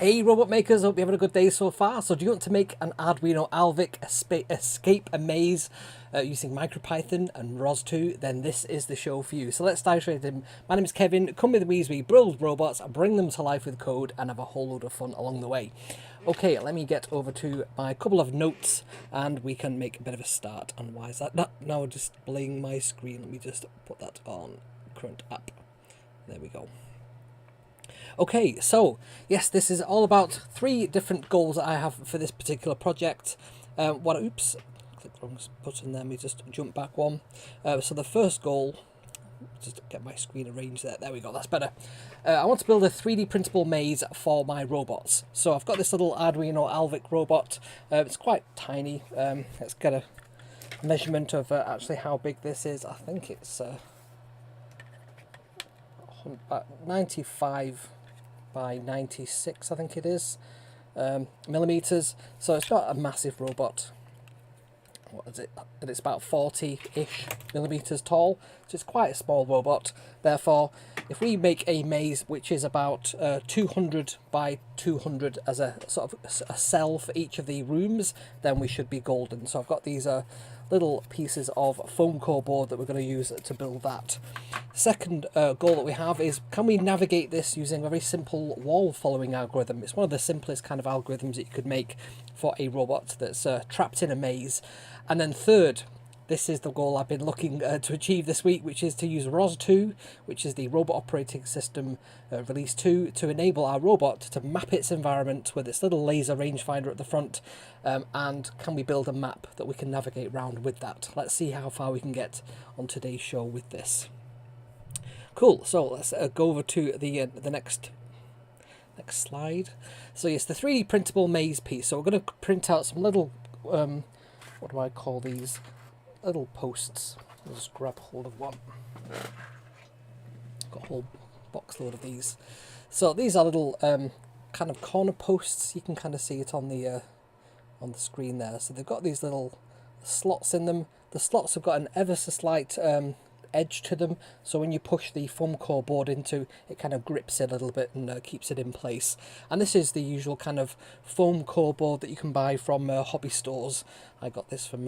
Hey robot makers, hope you're having a good day so far. So do you want to make an Arduino Alvik escape a maze using Micropython and ROS2? Then this is the show for you. So let's dive straight in. My name is Kevin. Come with me as we build robots, bring them to life with code, and have a whole load of fun along the way. Okay, let me get over to my couple of notes and we can make a bit of a start. And why is that now displaying my screen? Let me just put that on current app. There we go. Okay, so yes, this is all about 3 different goals that I have for this particular project. Oops, click the wrong button there, let me just jump back one. So the first goal, just get my screen arranged there, we go, that's better. I want to build a 3D printable maze for my robots. So I've got this little Arduino Alvik robot, it's quite tiny. Let's get a measurement of actually how big this is. I think it's 95 by 96, I think it is, millimeters. So it's not a massive robot. What is it? It's about 40-ish millimeters tall, so it's quite a small robot. Therefore, if we make a maze which is about 200 by 200 as a sort of a cell for each of the rooms, then we should be golden. So I've got these little pieces of foam core board that we're going to use to build that. Second goal that we have is, can we navigate this using a very simple wall following algorithm? It's one of the simplest kind of algorithms that you could make for a robot that's trapped in a maze. And then third, this is the goal I've been looking to achieve this week, which is to use ROS2, which is the Robot Operating System Release 2, to enable our robot to map its environment with its little laser rangefinder at the front. And can we build a map that we can navigate around with that? Let's see how far we can get on today's show with this. Cool, so let's go over to the next slide. So yes, the 3D printable maze piece. So we're going to print out some little, what do I call these? Little posts. I'll just grab hold of one. Got a whole box load of these. So these are little kind of corner posts. You can kind of see it on the screen there. So they've got these little slots in them. The slots have got an ever so slight edge to them, so when you push the foam core board into it, kind of grips it a little bit and keeps it in place. And this is the usual kind of foam core board that you can buy from hobby stores. I got this from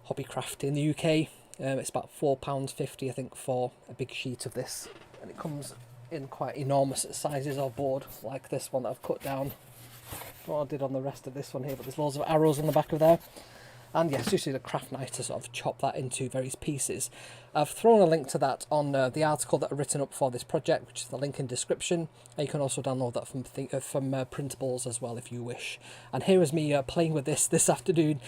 Hobbycraft in the UK. It's about £4.50 I think for a big sheet of this, and it comes in quite enormous sizes of board, like this one that I've cut down. What I did on the rest of this one here, but there's loads of arrows on the back of there. And yes, just use a craft knife to sort of chop that into various pieces. I've thrown a link to that on the article that I've written up for this project, which is the link in description. And you can also download that from printables as well if you wish. And here is me playing with this afternoon,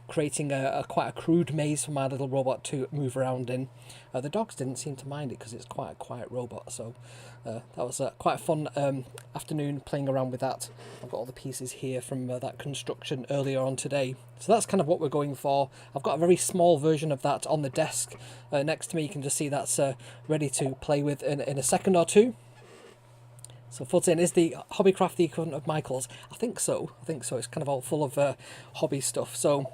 creating quite a crude maze for my little robot to move around in. The dogs didn't seem to mind it because it's quite a quiet robot, so that was quite a fun afternoon playing around with that. I've got all the pieces here from that construction earlier on today. So that's kind of what we're going for. I've got a very small version of that on the desk next to me. You can just see that's ready to play with in a second or two. So Footin, is the Hobbycraft the equivalent of Michael's? I think so. It's kind of all full of hobby stuff. So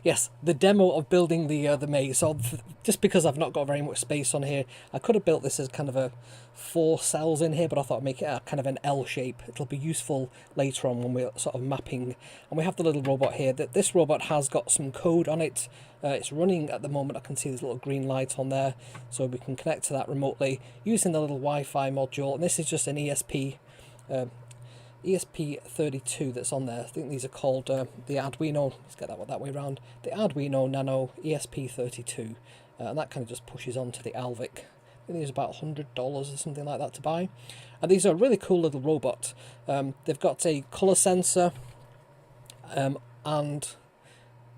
yes, the demo of building the maze. So just because I've not got very much space on here, I could have built this as kind of a 4 cells in here, but I thought I'd make it a kind of an L shape. It'll be useful later on when we're sort of mapping. And we have the little robot here. This robot has got some code on it. It's running at the moment. I can see this little green light on there, so we can connect to that remotely using the little Wi-Fi module. And this is just an ESP32 that's on there. I think these are called the Arduino, let's get that way around, the Arduino Nano ESP32, and that kind of just pushes onto the Alvik. I think these are about $100 or something like that to buy. And these are a really cool little robot. They've got a colour sensor and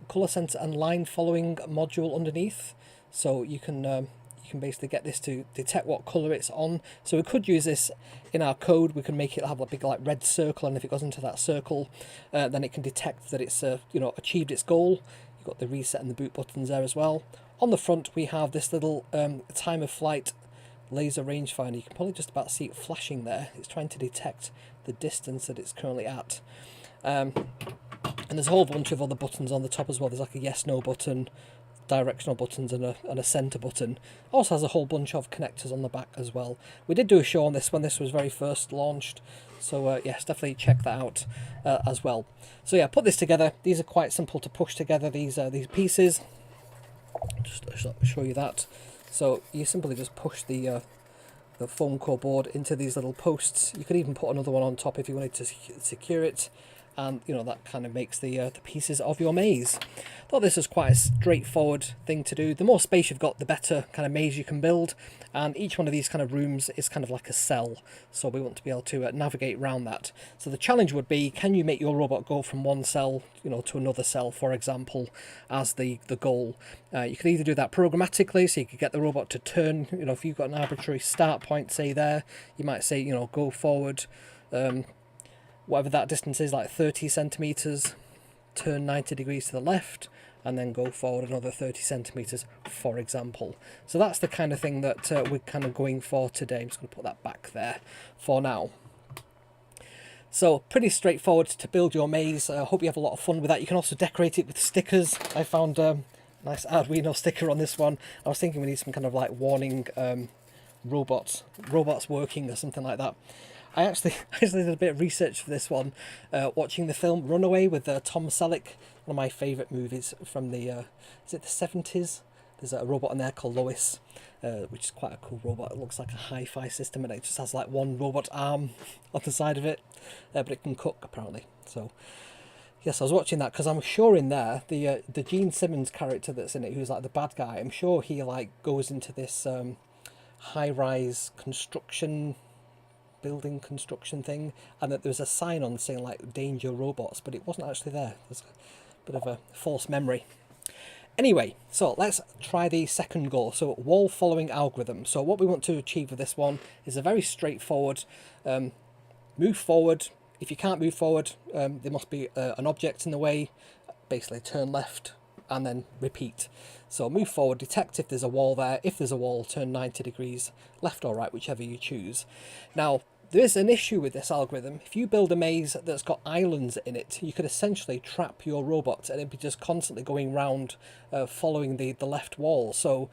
line following module underneath, so you can basically get this to detect what colour it's on. So we could use this in our code. We can make it have a big like red circle, and if it goes into that circle, then it can detect that it's achieved its goal. You've got the reset and the boot buttons there as well. On the front we have this little time of flight laser rangefinder. You can probably just about see it flashing there. It's trying to detect the distance that it's currently at. And there's a whole bunch of other buttons on the top as well. There's like a yes no button, directional buttons, and a center button. Also has a whole bunch of connectors on the back as well. We did do a show on this when this was very first launched, So yes, definitely check that out as well. So yeah, put this together. These are quite simple to push together, these pieces. Just show you that. So you simply just push the foam core board into these little posts. You could even put another one on top if you wanted to secure it, and you know, that kind of makes the pieces of your maze. Thought this was quite a straightforward thing to do. The more space you've got, the better kind of maze you can build, and each one of these kind of rooms is kind of like a cell, so we want to be able to navigate around that. So the challenge would be, can you make your robot go from one cell, you know, to another cell, for example, as the goal. You could either do that programmatically, so you could get the robot to turn, you know, if you've got an arbitrary start point, say there, you might say, you know, go forward, whatever that distance is, like 30 centimeters, turn 90 degrees to the left, and then go forward another 30 centimeters, for example. So that's the kind of thing that we're kind of going for today. I'm just going to put that back there for now. So pretty straightforward to build your maze. I hope you have a lot of fun with that. You can also decorate it with stickers. I found a nice Arduino sticker on this one. I was thinking we need some kind of like warning, robots working or something like that. I actually did a bit of research for this one, watching the film Runaway with Tom Selleck, one of my favourite movies from the, is it the 70s? There's a robot in there called Lois, which is quite a cool robot. It looks like a hi-fi system, and it just has like one robot arm on the side of it, but it can cook apparently. So yes, I was watching that because I'm sure in there the Gene Simmons character that's in it, who's like the bad guy, I'm sure he like goes into this high-rise building construction thing, and that there's a sign on saying like danger robots, but it wasn't actually there. There's a bit of a false memory. Anyway, so let's try the second goal. So wall following algorithm. So what we want to achieve with this one is a very straightforward move forward. If you can't move forward, there must be an object in the way. Basically turn left and then repeat. So move forward, detect if there's a wall there. If there's a wall, turn 90 degrees left or right, whichever you choose. Now, there is an issue with this algorithm. If you build a maze that's got islands in it, you could essentially trap your robot and it'd be just constantly going round following the left wall. So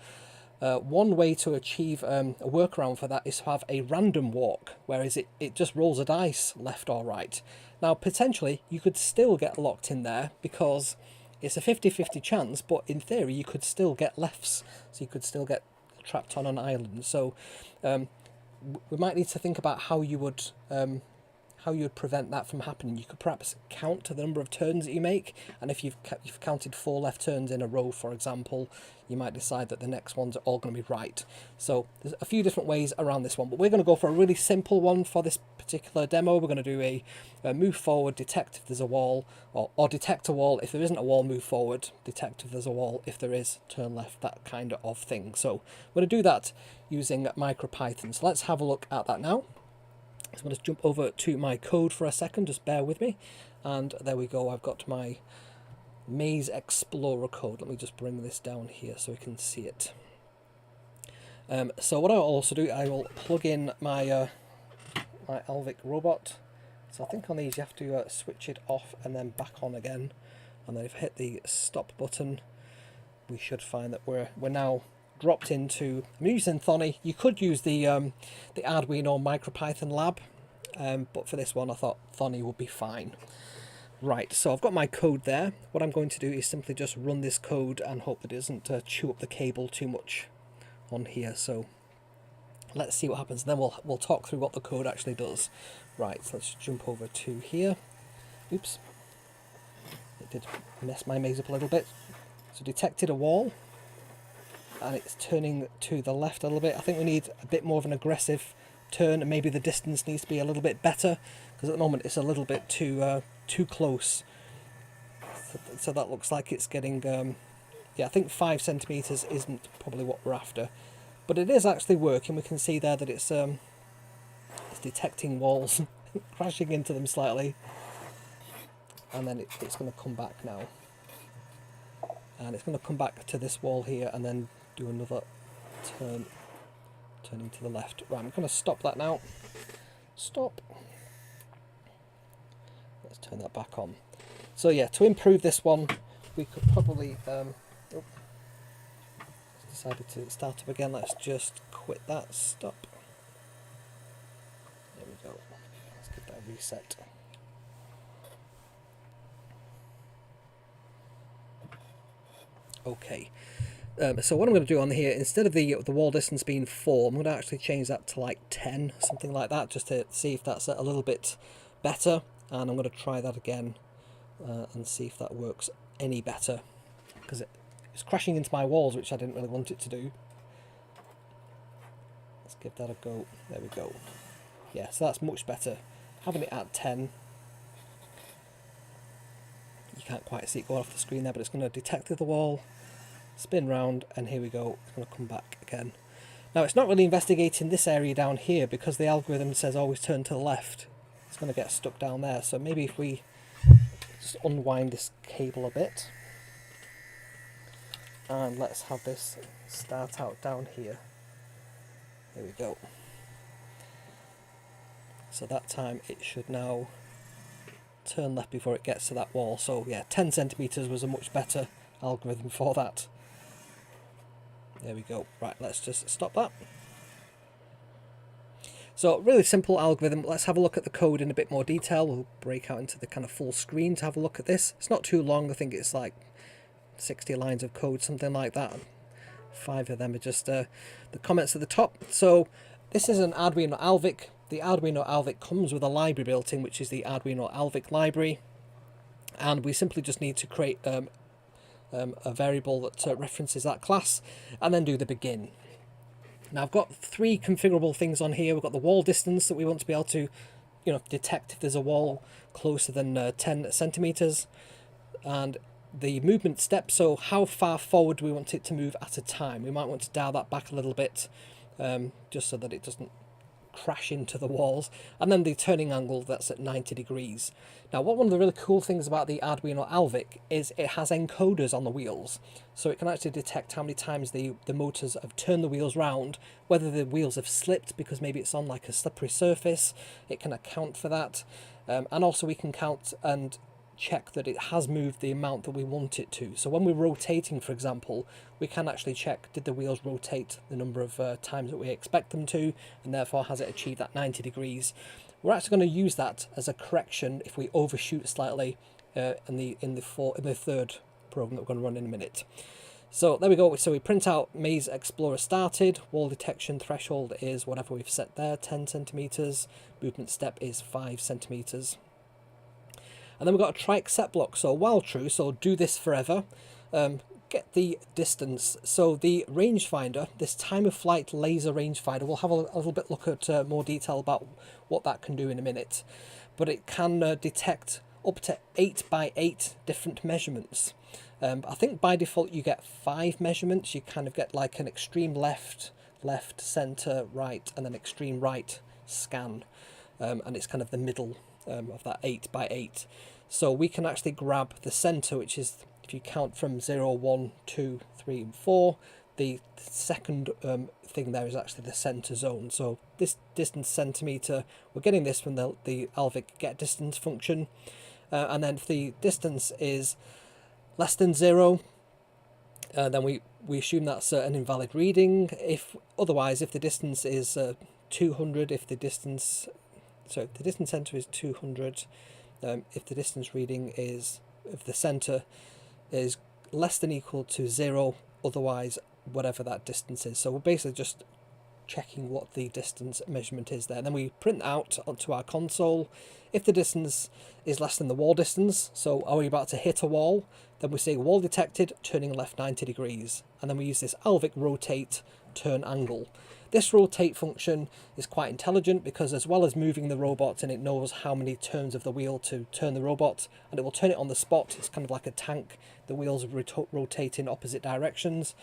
one way to achieve a workaround for that is to have a random walk, whereas it just rolls a dice left or right. Now, potentially, you could still get locked in there because it's a 50-50 chance, but in theory, you could still get lefts, so you could still get trapped on an island. So we might need to think about how you would prevent that from happening. You could perhaps count the number of turns that you make, and if you've counted 4 left turns in a row, for example, you might decide that the next ones are all going to be right. So there's a few different ways around this one, but we're going to go for a really simple one for this particular demo. We're going to do a move forward, detect if there's a wall, or detect a wall. If there isn't a wall, move forward, detect if there's a wall. If there is, turn left, that kind of thing. So we're going to do that using Micropython. So let's have a look at that now. So I'm going to jump over to my code for a second, just bear with me. And there we go, I've got my Maze Explorer code. Let me just bring this down here so we can see it. So what I'll also do, I will plug in my my Alvik robot. So I think on these you have to switch it off and then back on again. And then if I hit the stop button, we should find that we're now dropped into, I'm using Thonny. You could use the Arduino MicroPython lab, but for this one I thought Thonny would be fine. Right, so I've got my code there. What I'm going to do is simply just run this code and hope that it doesn't chew up the cable too much on here. So let's see what happens. Then we'll talk through what the code actually does. Right, so let's jump over to here. Oops, it did mess my maze up a little bit. So detected a wall, and it's turning to the left a little bit. I think we need a bit more of an aggressive turn, and maybe the distance needs to be a little bit better, because at the moment it's a little bit too close. So that looks like it's getting, yeah, I think 5 centimeters isn't probably what we're after, but it is actually working. We can see there that it's detecting walls, crashing into them slightly, and then it's going to come back now, and it's going to come back to this wall here, and then do another turning to the left. Right, I'm going to stop that now. Stop. Let's turn that back on. So yeah, to improve this one, we could probably decided to start up again. Let's just quit that. Stop. There we go. Let's give that a reset. Okay. So what I'm going to do on here, instead of the wall distance being 4, I'm going to actually change that to like 10, something like that, just to see if that's a little bit better. And I'm going to try that again and see if that works any better, because it's crashing into my walls, which I didn't really want it to do. Let's give that a go. There we go. Yeah, so that's much better. Having it at 10, you can't quite see it go off the screen there, but it's going to detect the wall, spin round, and here we go. It's going to come back again. Now it's not really investigating this area down here because the algorithm says always turn to the left. It's going to get stuck down there. So maybe if we just unwind this cable a bit, and let's have this start out down here. There we go. So that time it should now turn left before it gets to that wall. So yeah, 10 centimeters was a much better algorithm for that. There we go. Right, let's just stop that. So really simple algorithm. Let's have a look at the code in a bit more detail. We'll break out into the kind of full screen to have a look at this. It's not too long. I think it's like 60 lines of code, something like that. 5 of them are just the comments at the top. So this is an Arduino Alvik. The Arduino Alvik comes with a library built in, which is the Arduino Alvik library. And we simply just need to create a variable that references that class, and then do the begin. Now I've got 3 configurable things on here. We've got the wall distance that we want to be able to, detect if there's a wall closer than 10 centimeters, and the movement step. So how far forward do we want it to move at a time? We might want to dial that back a little bit, just so that it doesn't crash into the walls, and then the turning angle, that's at 90 degrees. Now one of the really cool things about the Arduino Alvik is it has encoders on the wheels, so it can actually detect how many times the motors have turned the wheels round, whether the wheels have slipped because maybe it's on like a slippery surface. It can account for that, and also we can count and check that it has moved the amount that we want it to. So when we're rotating, for example, we can actually check, did the wheels rotate the number of times that we expect them to, and therefore has it achieved that 90 degrees. We're actually going to use that as a correction if we overshoot slightly in the third program that we're going to run in a minute. So there we go. So we print out Maze Explorer started, wall detection threshold is whatever we've set there, 10 centimeters, movement step is 5 centimeters. And then we've got a try except block, so while true, so do this forever. Get the distance. So the rangefinder, this time of flight laser rangefinder, we'll have a little bit look at more detail about what that can do in a minute. But it can detect up to 8 by 8 different measurements. I think by default you get 5 measurements. You kind of get like an extreme left, center, right, and then extreme right scan. And it's kind of the middle of that 8 by 8. So we can actually grab the center, which is, if you count from 0, 1, 2, 3, and 4, the second thing there is actually the center zone. So this distance centimeter, we're getting this from the Alvik get distance function. And then if the distance is less than 0, then we assume that's an invalid reading. If the distance is 200, if the distance center is 200, if the distance reading is, if the center is less than equal to 0, otherwise whatever that distance is. So we're basically just checking what the distance measurement is there. And then we print out onto our console. If the distance is less than the wall distance, so are we about to hit a wall, then we say wall detected, turning left 90 degrees. And then we use this Alvik rotate turn angle. This rotate function is quite intelligent because as well as moving the robot, and it knows how many turns of the wheel to turn the robot, and it will turn it on the spot. It's kind of like a tank. The wheels rotate in opposite directions.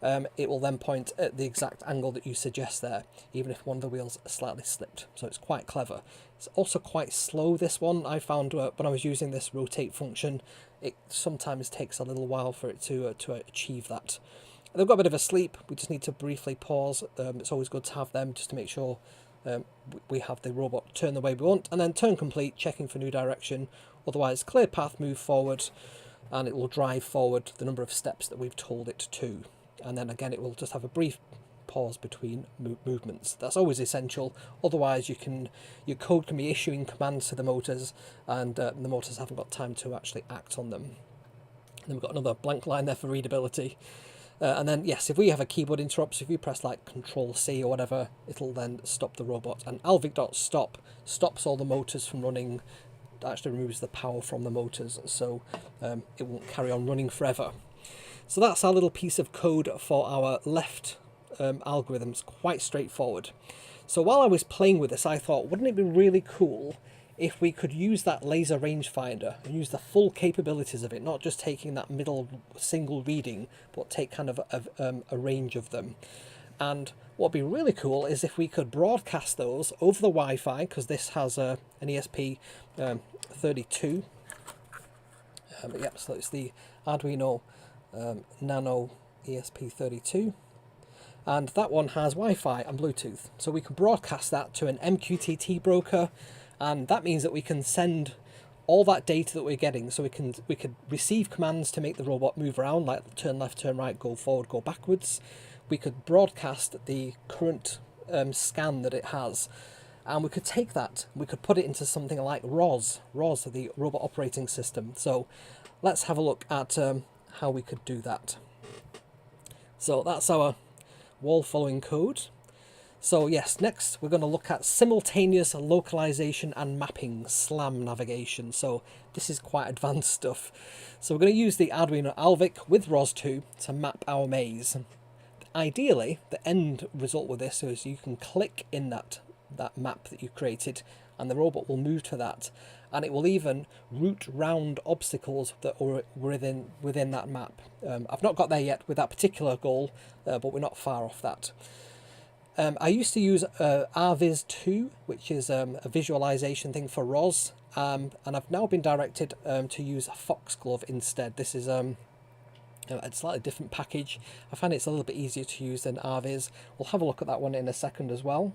It will then point at the exact angle that you suggest there, even if one of the wheels slightly slipped. So it's quite clever. It's also quite slow, this one. I found when I was using this rotate function, it sometimes takes a little while for it to achieve that. They've got a bit of a sleep. We just need to briefly pause. It's always good to have them just to make sure we have the robot turn the way we want. And then turn complete, checking for new direction. Otherwise, clear path, move forward, and it will drive forward the number of steps that we've told it to. And then again, it will just have a brief pause between movements. That's always essential. Otherwise, your code can be issuing commands to the motors, and the motors haven't got time to actually act on them. And then we've got another blank line there for readability. And then, yes, if we have a keyboard interrupt, so if you press like Control-C or whatever, it'll then stop the robot. And Alvik.stop stops all the motors from running, actually removes the power from the motors, so it won't carry on running forever. So that's our little piece of code for our left algorithms, quite straightforward. So while I was playing with this, I thought, wouldn't it be really cool if we could use that laser rangefinder and use the full capabilities of it, not just taking that middle single reading, but take kind of a range of them. And what would be really cool is if we could broadcast those over the Wi-Fi, because this has an ESP32. Yep, so it's the Arduino Nano ESP32. And that one has Wi-Fi and Bluetooth. So we can broadcast that to an MQTT broker, and that means that we can send all that data that we're getting. So we could receive commands to make the robot move around, like turn left, turn right, go forward, go backwards. We could broadcast the current scan that it has, and we could take that, we could put it into something like ROS, the robot operating system. So let's have a look at how we could do that. So that's our wall following code. So yes, next we're going to look at simultaneous localization and mapping, SLAM navigation. So this is quite advanced stuff. So we're going to use the Arduino Alvik with ROS2 to map our maze. Ideally, the end result with this is you can click in that map that you created, and the robot will move to that, and it will even route round obstacles that are within that map. I've not got there yet with that particular goal, but we're not far off that. I used to use ROS2, which is a visualization thing for ROS, and I've now been directed to use Foxglove instead. This is a slightly different package. I find it's a little bit easier to use than RViz. We'll have a look at that one in a second as well.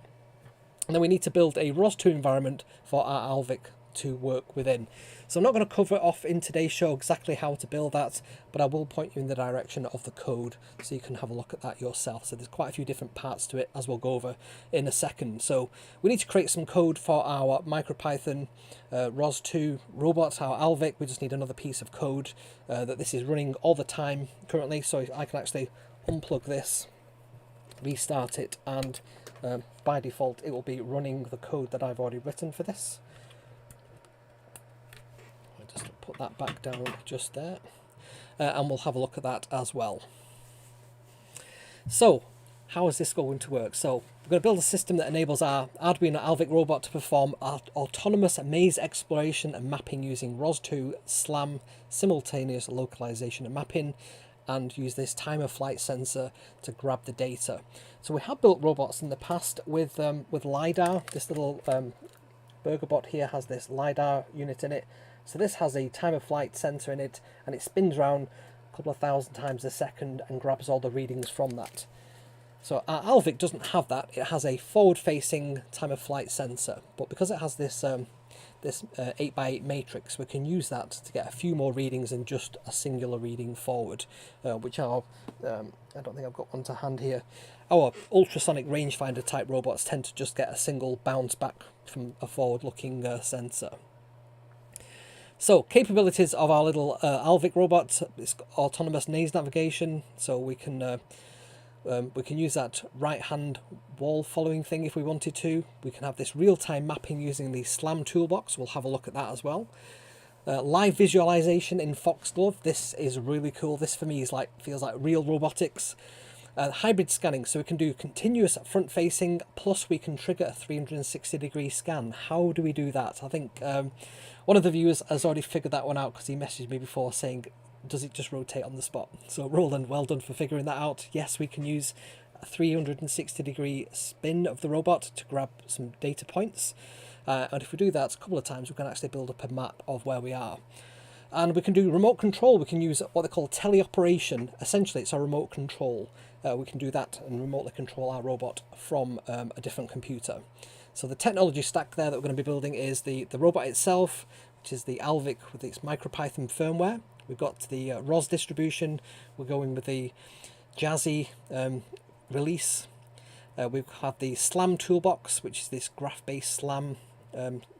And then we need to build a ROS2 environment for our Alvik to work within. So I'm not going to cover off in today's show exactly how to build that, but I will point you in the direction of the code so you can have a look at that yourself. So there's quite a few different parts to it, as we'll go over in a second. So we need to create some code for our Micropython ROS2 robot, our Alvik. We just need another piece of code that this is running all the time currently, so I can actually unplug this, restart it, and by default it will be running the code that I've already written for this. Just put that back down just there, and we'll have a look at that as well. So how is this going to work? So we're going to build a system that enables our Arduino Alvik robot to perform autonomous maze exploration and mapping using ROS2 SLAM simultaneous localization and mapping, and use this time of flight sensor to grab the data. So we have built robots in the past with LiDAR. This little BurgerBot here has this LiDAR unit in it. So this has a time of flight sensor in it, and it spins around a couple of thousand times a second and grabs all the readings from that. So our Alvik doesn't have that. It has a forward-facing time of flight sensor, but because it has this 8x8 matrix, we can use that to get a few more readings than just a singular reading forward, which are, I don't think I've got one to hand here. Our ultrasonic rangefinder type robots tend to just get a single bounce back from a forward-looking sensor. So, capabilities of our little Alvik robot: it's got autonomous maze navigation, so we can use that right-hand wall following thing if we wanted to. We can have this real-time mapping using the SLAM toolbox. We'll have a look at that as well. Live visualization in Foxglove. This is really cool. This for me feels like real robotics. Hybrid scanning, so we can do continuous front-facing, plus we can trigger a 360-degree scan. How do we do that? I think one of the viewers has already figured that one out, because he messaged me before saying, does it just rotate on the spot? So Roland, well done for figuring that out. Yes, we can use a 360-degree spin of the robot to grab some data points. And if we do that a couple of times, we can actually build up a map of where we are. And we can do remote control. We can use what they call teleoperation. Essentially, it's a remote control. We can do that and remotely control our robot from a different computer. So the technology stack there that we're going to be building is the robot itself, which is the Alvik with its Micropython firmware. We've got the ROS distribution. We're going with the Jazzy release We have the SLAM toolbox, which is this graph-based SLAM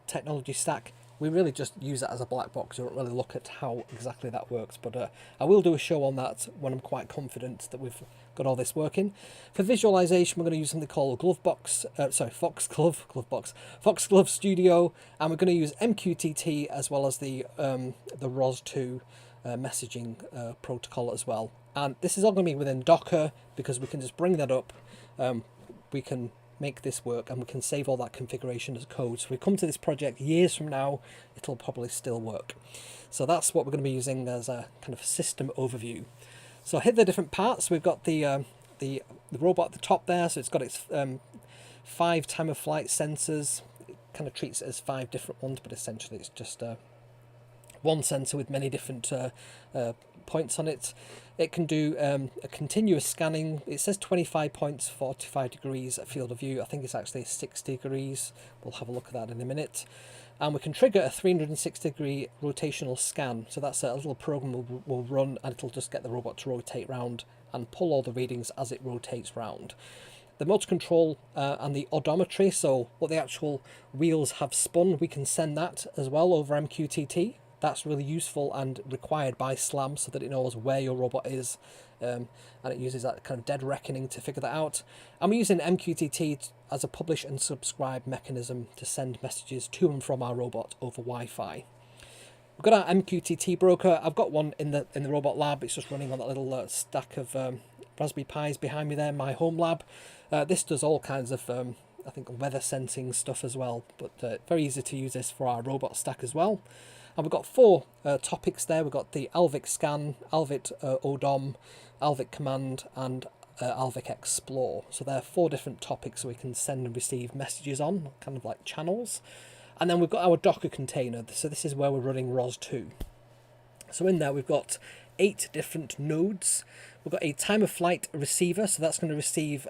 technology stack. We really just use that as a black box. We don't really look at how exactly that works, but I will do a show on that when I'm quite confident that we've got all this working. For visualization, we're going to use something called Foxglove Studio, and we're going to use MQTT as well as the ROS2 messaging protocol as well. And this is all going to be within Docker, because we can just bring that up. We can make this work, and we can save all that configuration as code. So we come to this project years from now, it'll probably still work. So that's what we're going to be using as a kind of system overview. So hit the different parts. We've got the robot at the top there, so it's got its 5 time of flight sensors. It kind of treats it as 5 different ones, but essentially it's just one sensor with many different points on it. It can do a continuous scanning. It says 25 points, 45 degrees at field of view. I think it's actually 60 degrees. We'll have a look at that in a minute. And we can trigger a 360 degree rotational scan. So that's a little program we'll run, and it'll just get the robot to rotate round and pull all the readings as it rotates round. The motor control and the odometry, so what the actual wheels have spun, we can send that as well over MQTT. That's really useful and required by SLAM, so that it knows where your robot is, and it uses that kind of dead reckoning to figure that out. And we're using MQTT as a publish and subscribe mechanism to send messages to and from our robot over Wi-Fi. We've got our MQTT broker. I've got one in the robot lab. It's just running on that little stack of Raspberry Pis behind me there, my home lab. This does all kinds of I think weather sensing stuff as well, but very easy to use this for our robot stack as well. And we've got 4 topics there. We've got the Alvik scan, Alvik ODOM, Alvik command, and Alvik explore. So there are 4 different topics we can send and receive messages on, kind of like channels. And then we've got our Docker container. So this is where we're running ROS2. So in there we've got 8 different nodes. We've got a time of flight receiver, so that's going to receive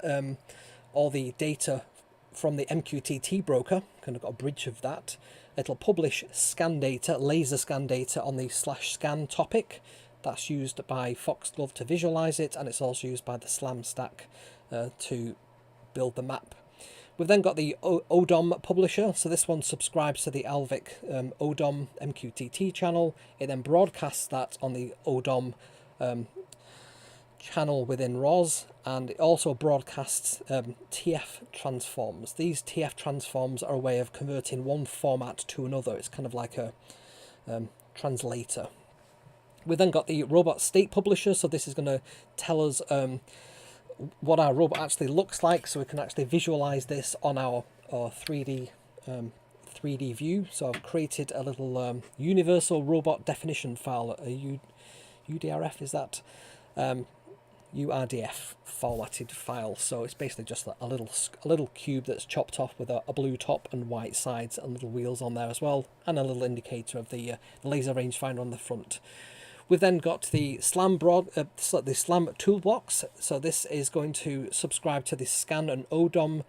all the data from the MQTT broker. Kind of got a bridge of that. It'll publish scan data, laser scan data on the /scan topic. That's used by Foxglove to visualize it, and it's also used by the SLAM stack to build the map. We've then got the ODOM publisher, so this one subscribes to the Alvik ODOM MQTT channel. It then broadcasts that on the ODOM channel within ROS, and it also broadcasts TF transforms. These TF transforms are a way of converting one format to another. It's kind of like a translator. We've then got the robot state publisher, so this is going to tell us what our robot actually looks like, so we can actually visualize this on our 3D view. So I've created a little universal robot definition file, a UDRF is that? URDF formatted file. So it's basically just a little cube that's chopped off with a blue top and white sides and little wheels on there as well, and a little indicator of the laser rangefinder on the front. We've then got the SLAM toolbox. So this is going to subscribe to the scan and ODOM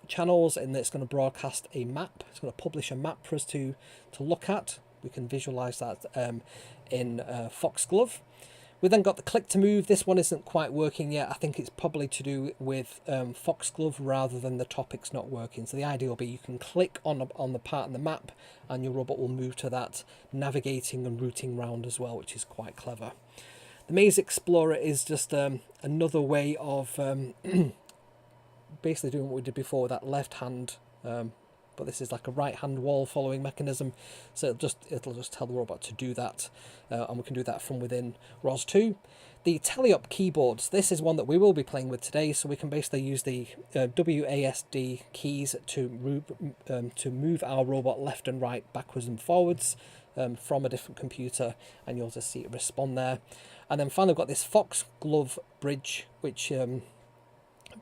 channels, and it's going to broadcast a map. It's going to publish a map for us to look at. We can visualize that in Foxglove. We've then got the click to move. This one isn't quite working yet. I think it's probably to do with Foxglove rather than the topics not working. So the idea will be you can click on the part in the map, and your robot will move to that, navigating and routing round as well, which is quite clever. The Maze Explorer is just another way of basically doing what we did before with that left hand, but this is like a right hand wall following mechanism, so it'll just tell the robot to do that, and we can do that from within ROS2. The Teleop keyboards, this is one that we will be playing with today, so we can basically use the WASD keys to move our robot left and right, backwards and forwards from a different computer, and you'll just see it respond there. And then finally we've got this Foxglove bridge, which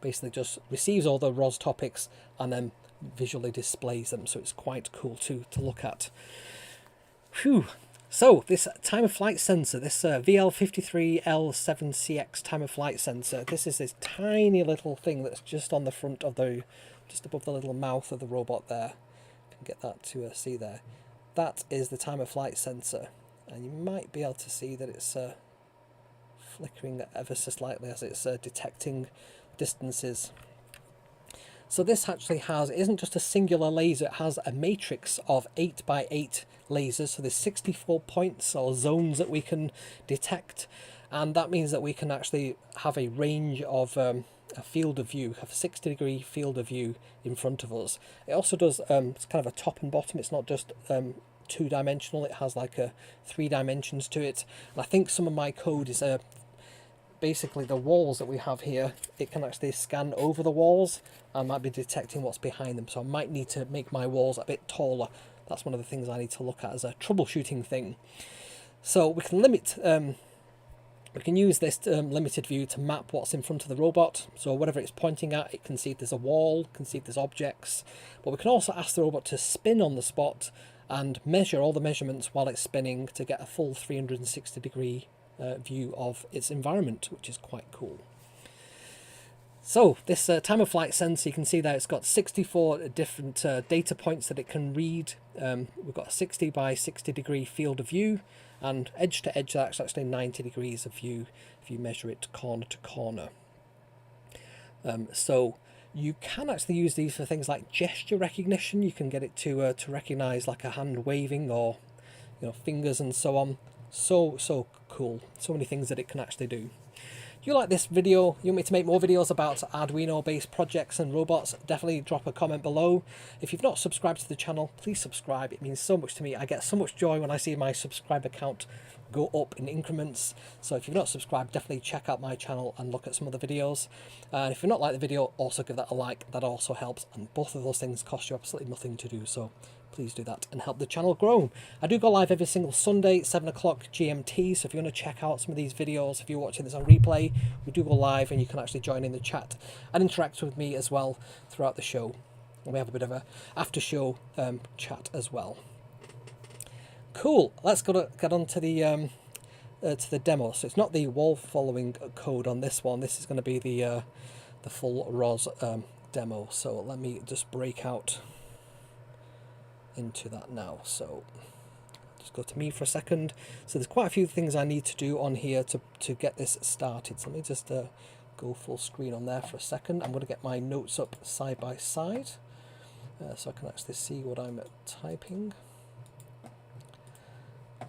basically just receives all the ROS topics and then visually displays them, so it's quite cool to look at. Whew. So this time of flight sensor, this VL53L7CX time of flight sensor, this is this tiny little thing that's just on the front of just above the little mouth of the robot there. You can get that to see there. That is the time of flight sensor, and you might be able to see that it's flickering ever so slightly as it's detecting distances. So this actually has, it isn't just a singular laser, it has a matrix of 8 by 8 lasers. So there's 64 points or zones that we can detect, and that means that we can actually have a range of a field of view, have a 60-degree field of view in front of us. It also does, it's kind of a top and bottom, it's not just two-dimensional, it has like 3 dimensions to it. And I think some of my code is basically the walls that we have here, it can actually scan over the walls and might be detecting what's behind them. So I might need to make my walls a bit taller. That's one of the things I need to look at as a troubleshooting thing. So we can limit, we can use this limited view to map what's in front of the robot. So whatever it's pointing at, it can see if there's a wall, can see if there's objects. But we can also ask the robot to spin on the spot and measure all the measurements while it's spinning to get a full 360-degree view of its environment, which is quite cool. So this time of flight sensor, you can see that it's got 64 different data points that it can read. We've got a 60 by 60 degree field of view, and edge to edge that's actually 90 degrees of view if you measure it corner to corner. So you can actually use these for things like gesture recognition. You can get it to recognize like a hand waving or fingers and so on. So cool. So many things that it can actually do. If you like this video, you want me to make more videos about Arduino based projects and robots, definitely drop a comment below. If you've not subscribed to the channel, please subscribe. It means so much to me. I get so much joy when I see my subscriber count go up in increments. So if you've not subscribed, definitely check out my channel and look at some of the videos. And if you've not liked the video, also give that a like. That also helps, and both of those things cost you absolutely nothing to do, so please do that and help the channel grow. I do go live every single Sunday, 7 o'clock GMT, so if you want to check out some of these videos, if you're watching this on replay, we do go live and you can actually join in the chat and interact with me as well throughout the show. And we have a bit of a after show chat as well. Cool, let's get on to the demo. So it's not the wall following code on this one, this is going to be the full ROS demo. So let me just break out into that now. So just go to me for a second. So there's quite a few things I need to do on here to get this started. So let me just go full screen on there for a second. I'm going to get my notes up side by side so I can actually see what I'm typing.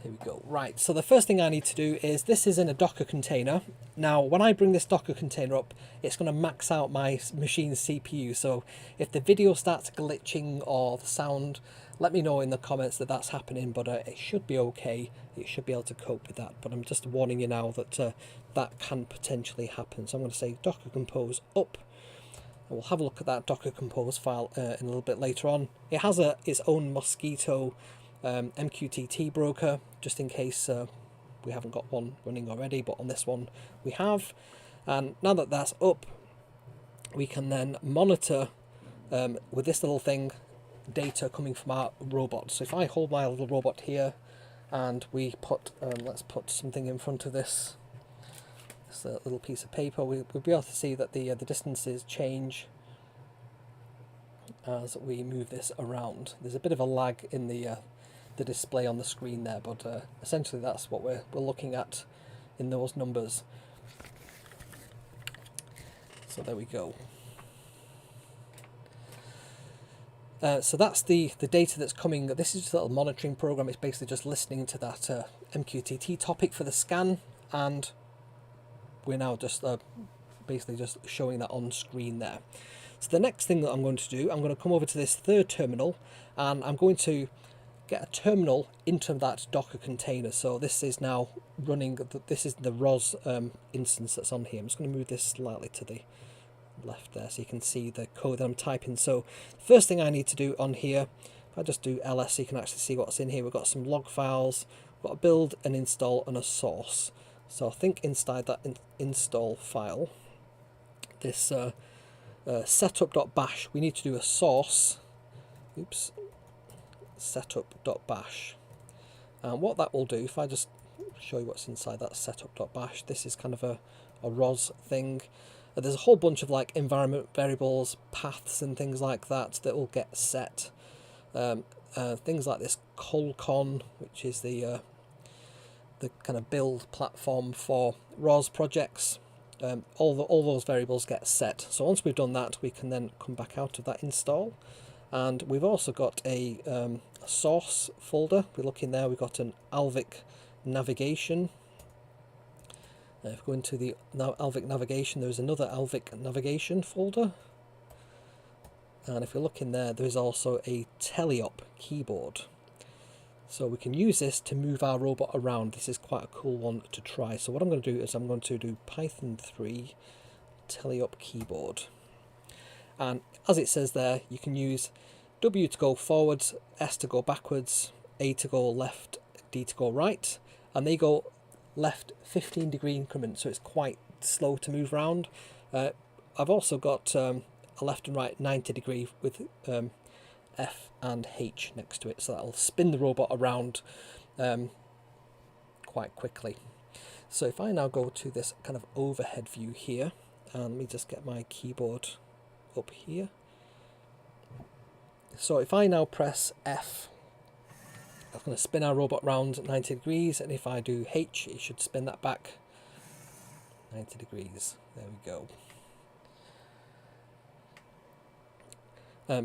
Here we go. Right, so the first thing I need to do is, this is in a Docker container. Now, when I bring this Docker container up, it's going to max out my machine's CPU. So if the video starts glitching or the sound, let me know in the comments that that's happening, but it should be okay. It should be able to cope with that. But I'm just warning you now that that can potentially happen. So I'm going to say Docker compose up. And we'll have a look at that Docker compose file in a little bit later on. It has its own Mosquito MQTT broker, just in case we haven't got one running already, but on this one we have. And now that that's up, we can then monitor with this little thing data coming from our robot. So if I hold my little robot here and we put let's put something in front of this little piece of paper, we'll be able to see that the distances change as we move this around. There's a bit of a lag in the display on the screen there, but essentially that's what we're looking at in those numbers. So there we go. So that's the data that's coming. This is just a little monitoring program. It's basically just listening to that MQTT topic for the scan, and we're now just basically just showing that on screen there. So the next thing that I'm going to do, I'm going to come over to this third terminal, and I'm going to get a terminal into that Docker container. So this is now running, this is the ROS instance that's on here. I'm just going to move this slightly to the left there so you can see the code that I'm typing. So first thing I need to do on here, if I just do ls so you can actually see what's in here, we've got some log files, we've got a build, an install and a source. So I think inside that install file, this setup.bash, we need to do a source, oops, setup.bash. And what that will do, if I just show you what's inside that setup.bash, this is kind of a ROS thing. There's a whole bunch of like environment variables, paths and things like that that will get set. Things like this Colcon, which is the kind of build platform for ROS projects. all those variables get set. So once we've done that, we can then come back out of that install. And we've also got a source folder. We look in there, we've got an Alvik navigation. If we go into the Alvik navigation, there's another Alvik navigation folder. And if we look in there, there's also a Teleop keyboard. So we can use this to move our robot around. This is quite a cool one to try. So what I'm going to do is I'm going to do Python 3 Teleop keyboard. And as it says there, you can use W to go forwards, S to go backwards, A to go left, D to go right. And they go left 15-degree increments, so it's quite slow to move around. I've also got a left and right 90-degree with F and H next to it, so that'll spin the robot around quite quickly. So if I now go to this kind of overhead view here, and let me just get my keyboard up here. So if I now press F, I'm going to spin our robot around 90 degrees, and if I do H, it should spin that back 90 degrees. There we go.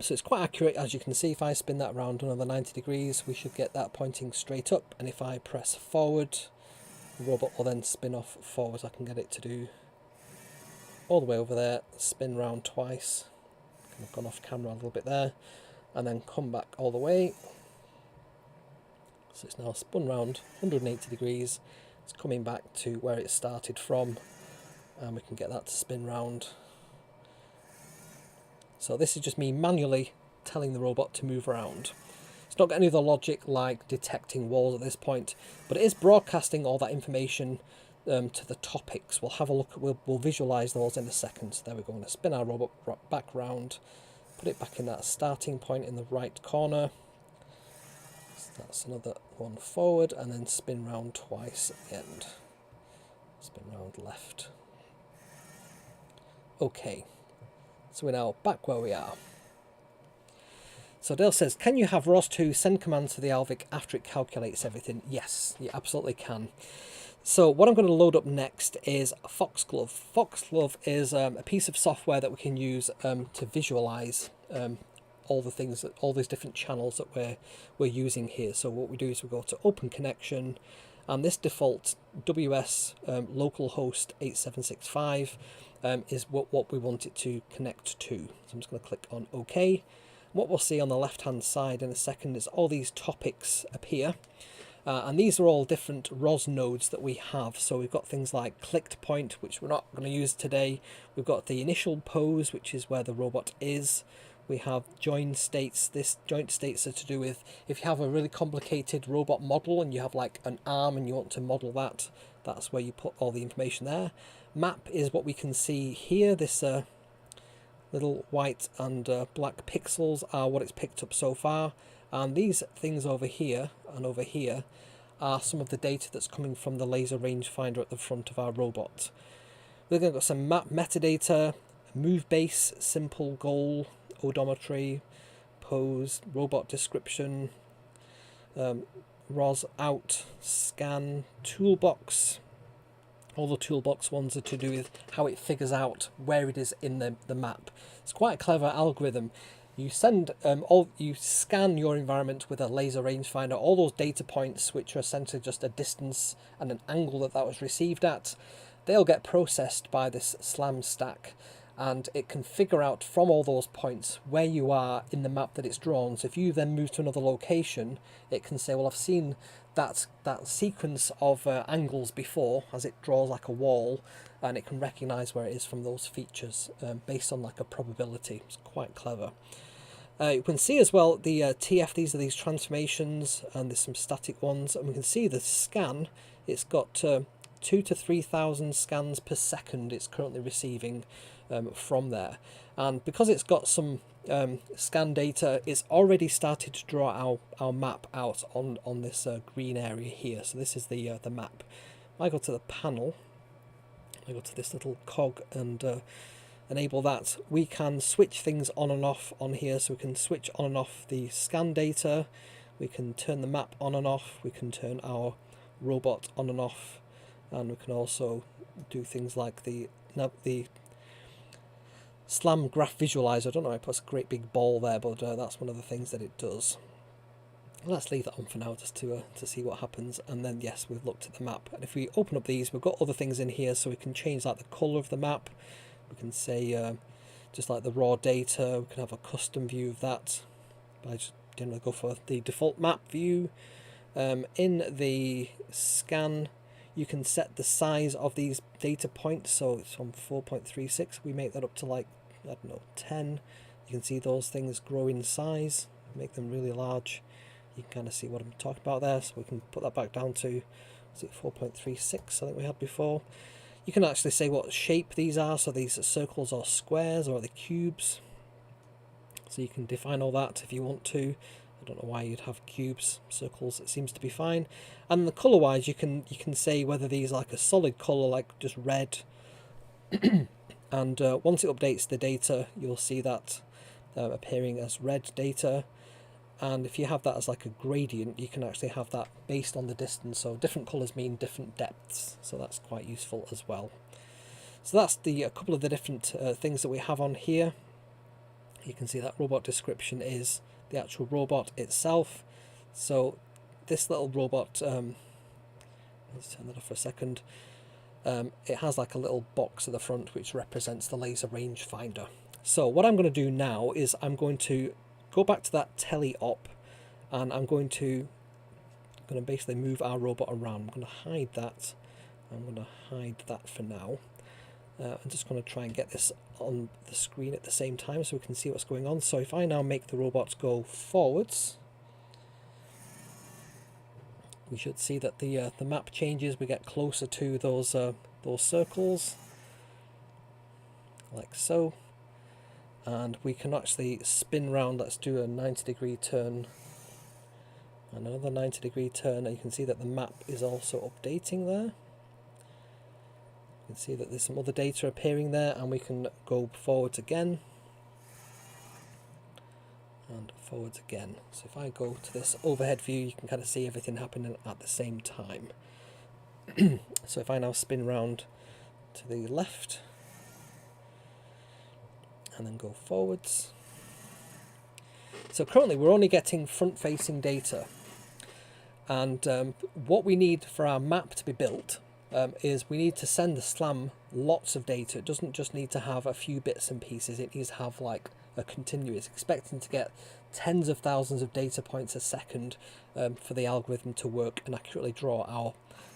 So it's quite accurate, as you can see. If I spin that around another 90 degrees, we should get that pointing straight up. And if I press forward, the robot will then spin off forwards. I can get it to do all the way over there, spin round twice. I've gone off camera a little bit there, and then come back all the way. So it's now spun round 180 degrees. It's coming back to where it started from, and we can get that to spin round. So this is just me manually telling the robot to move around. It's not got any other logic like detecting walls at this point, but it is broadcasting all that information to the topics. We'll have a look, we'll visualize those in a second. So there we go. I'm going to spin our robot back round, put it back in that starting point in the right corner. So that's another one forward, and then spin round twice at the end. Spin round left. Okay. So we're now back where we are. So Dale says, can you have ROS2 send commands to the Alvik after it calculates everything? Yes, you absolutely can. So what I'm going to load up next is Foxglove. Foxglove is a piece of software that we can use to visualize all the things, all these different channels that we're using here. So what we do is we go to Open Connection, and this default WS localhost 8765 is what we want it to connect to. So I'm just going to click on OK. What we'll see on the left hand side in a second is all these topics appear, and these are all different ROS nodes that we have. So we've got things like clicked point, which we're not going to use today. We've got the initial pose, which is where the robot is. We have join states. This joint states are to do with if you have a really complicated robot model and you have like an arm and you want to model that, that's where you put all the information there. Map is what we can see here. This little white and black pixels are what it's picked up so far. And these things over here and over here are some of the data that's coming from the laser rangefinder at the front of our robot. We're going to got some map metadata, move base, simple goal, odometry, pose, robot description, ROS out, scan, toolbox. All the toolbox ones are to do with how it figures out where it is in the map. It's quite a clever algorithm. You send you scan your environment with a laser rangefinder. All those data points, which are essentially just a distance and an angle that was received at, they'll get processed by this SLAM stack, and it can figure out from all those points where you are in the map that it's drawn. So if you then move to another location, it can say, well, I've seen that sequence of angles before, as it draws like a wall, and it can recognize where it is from those features based on like a probability. It's quite clever. You can see as well the TF, these are these transformations, and there's some static ones, and we can see the scan. It's got 2,000 to 3,000 scans per second it's currently receiving from there, and because it's got some scan data, it's already started to draw our map out on this green area here. So this is the map. I go to the panel, I go to this little cog and enable that. We can switch things on and off on here, so we can switch on and off the scan data, we can turn the map on and off, we can turn our robot on and off, and we can also do things like the the SLAM graph visualizer. I don't know why it puts a great big ball there, but that's one of the things that it does. Let's leave that on for now just to see what happens. And then yes, we've looked at the map, and if we open up these, we've got other things in here, so we can change like the color of the map. We can say just like the raw data, we can have a custom view of that. I just generally go for the default map view. In the scan, you can set the size of these data points, so it's on 4.36. We make that up to like, I don't know, 10. You can see those things grow in size, make them really large. You can kind of see what I'm talking about there, so we can put that back down to, is it 4.36 I think we had before. You can actually say what shape these are, so these are circles or squares, or the cubes. So you can define all that if you want to. I don't know why you'd have cubes, circles, it seems to be fine. And the colour wise, you can say whether these are like a solid colour, like just red. And once it updates the data, you'll see that appearing as red data. And if you have that as like a gradient, you can actually have that based on the distance. So different colours mean different depths. So that's quite useful as well. So that's a couple of the different things that we have on here. You can see that robot description is the actual robot itself. So this little robot, let's turn that off for a second. It has like a little box at the front which represents the laser rangefinder. So what I'm going to do now is I'm going to go back to that teleop, and I'm going to basically move our robot around. I'm going to hide that. I'm going to hide that for now. I'm just going to try and get this on the screen at the same time so we can see what's going on. So if I now make the robot go forwards, we should see that the map changes. We get closer to those circles, like so. And we can actually spin round. Let's do a 90-degree turn, and another 90-degree turn, and you can see that the map is also updating there. You can see that there's some other data appearing there, and we can go forwards again and forwards again. So if I go to this overhead view, you can kind of see everything happening at the same time. So if I now spin round to the left and then go forwards. So currently we're only getting front-facing data, and what we need for our map to be built is we need to send the SLAM lots of data. It doesn't just need to have a few bits and pieces, it needs to have like a continuous, expecting to get tens of thousands of data points a second for the algorithm to work and accurately draw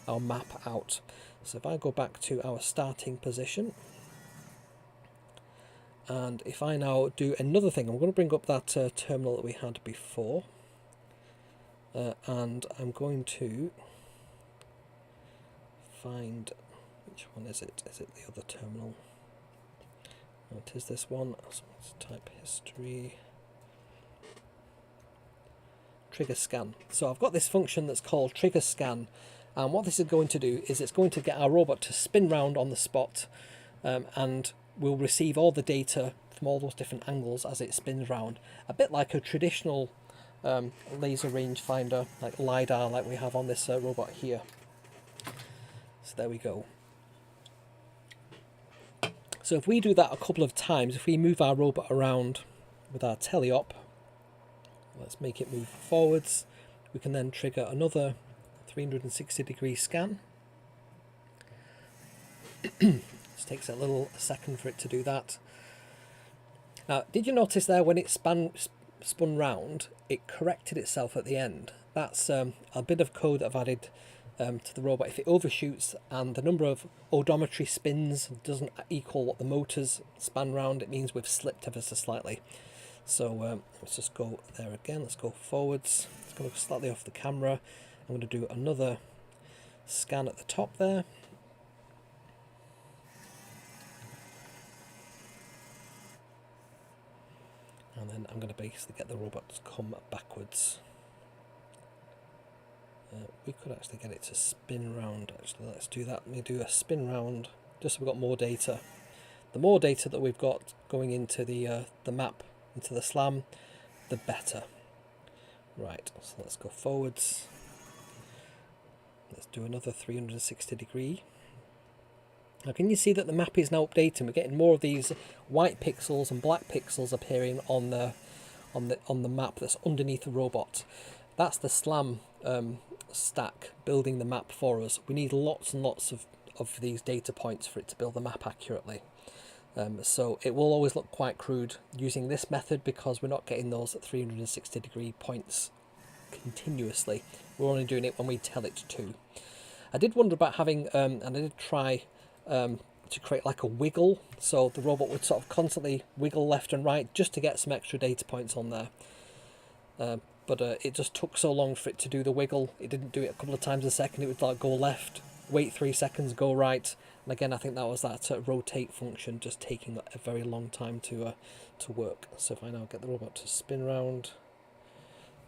our map out. So if I go back to our starting position, and if I now do another thing, I'm going to bring up that terminal that we had before, and I'm going to find, which one is it? Is it the other terminal? No, it is this one. So let's type history, trigger scan. So I've got this function that's called trigger scan, and what this is going to do is it's going to get our robot to spin round on the spot, and we'll receive all the data from all those different angles as it spins round, a bit like a traditional laser rangefinder, like LiDAR, like we have on this robot here. So there we go. So if we do that a couple of times, if we move our robot around with our teleop, let's make it move forwards, we can then trigger another 360-degree scan. It takes a second for it to do that. Now, did you notice there when it spun round, it corrected itself at the end? That's a bit of code that I've added to the robot. If it overshoots and the number of odometry spins doesn't equal what the motors span round, it means we've slipped ever so slightly. So let's just go there again. Let's go forwards. It's going to go slightly off the camera. I'm going to do another scan at the top there. And then I'm going to basically get the robot to come backwards. We could actually get it to spin round. Actually, let's do that. Let me do a spin round, just so we've got more data. The more data that we've got going into the map, into the SLAM, the better. Right, so let's go forwards. Let's do another 360 degree. Now can you see that the map is now updating? We're getting more of these white pixels and black pixels appearing on the map that's underneath the robot. That's the SLAM stack building the map for us. We need lots and lots of these data points for it to build the map accurately. So it will always look quite crude using this method because we're not getting those 360-degree points continuously. We're only doing it when we tell it to. I did wonder about having, and I did try to create like a wiggle, so the robot would sort of constantly wiggle left and right just to get some extra data points on there. But it just took so long for it to do the wiggle. It didn't do it a couple of times a second. It would like go left, wait 3 seconds, go right. And again, I think that was that rotate function just taking a very long time to work. So if I now get the robot to spin around,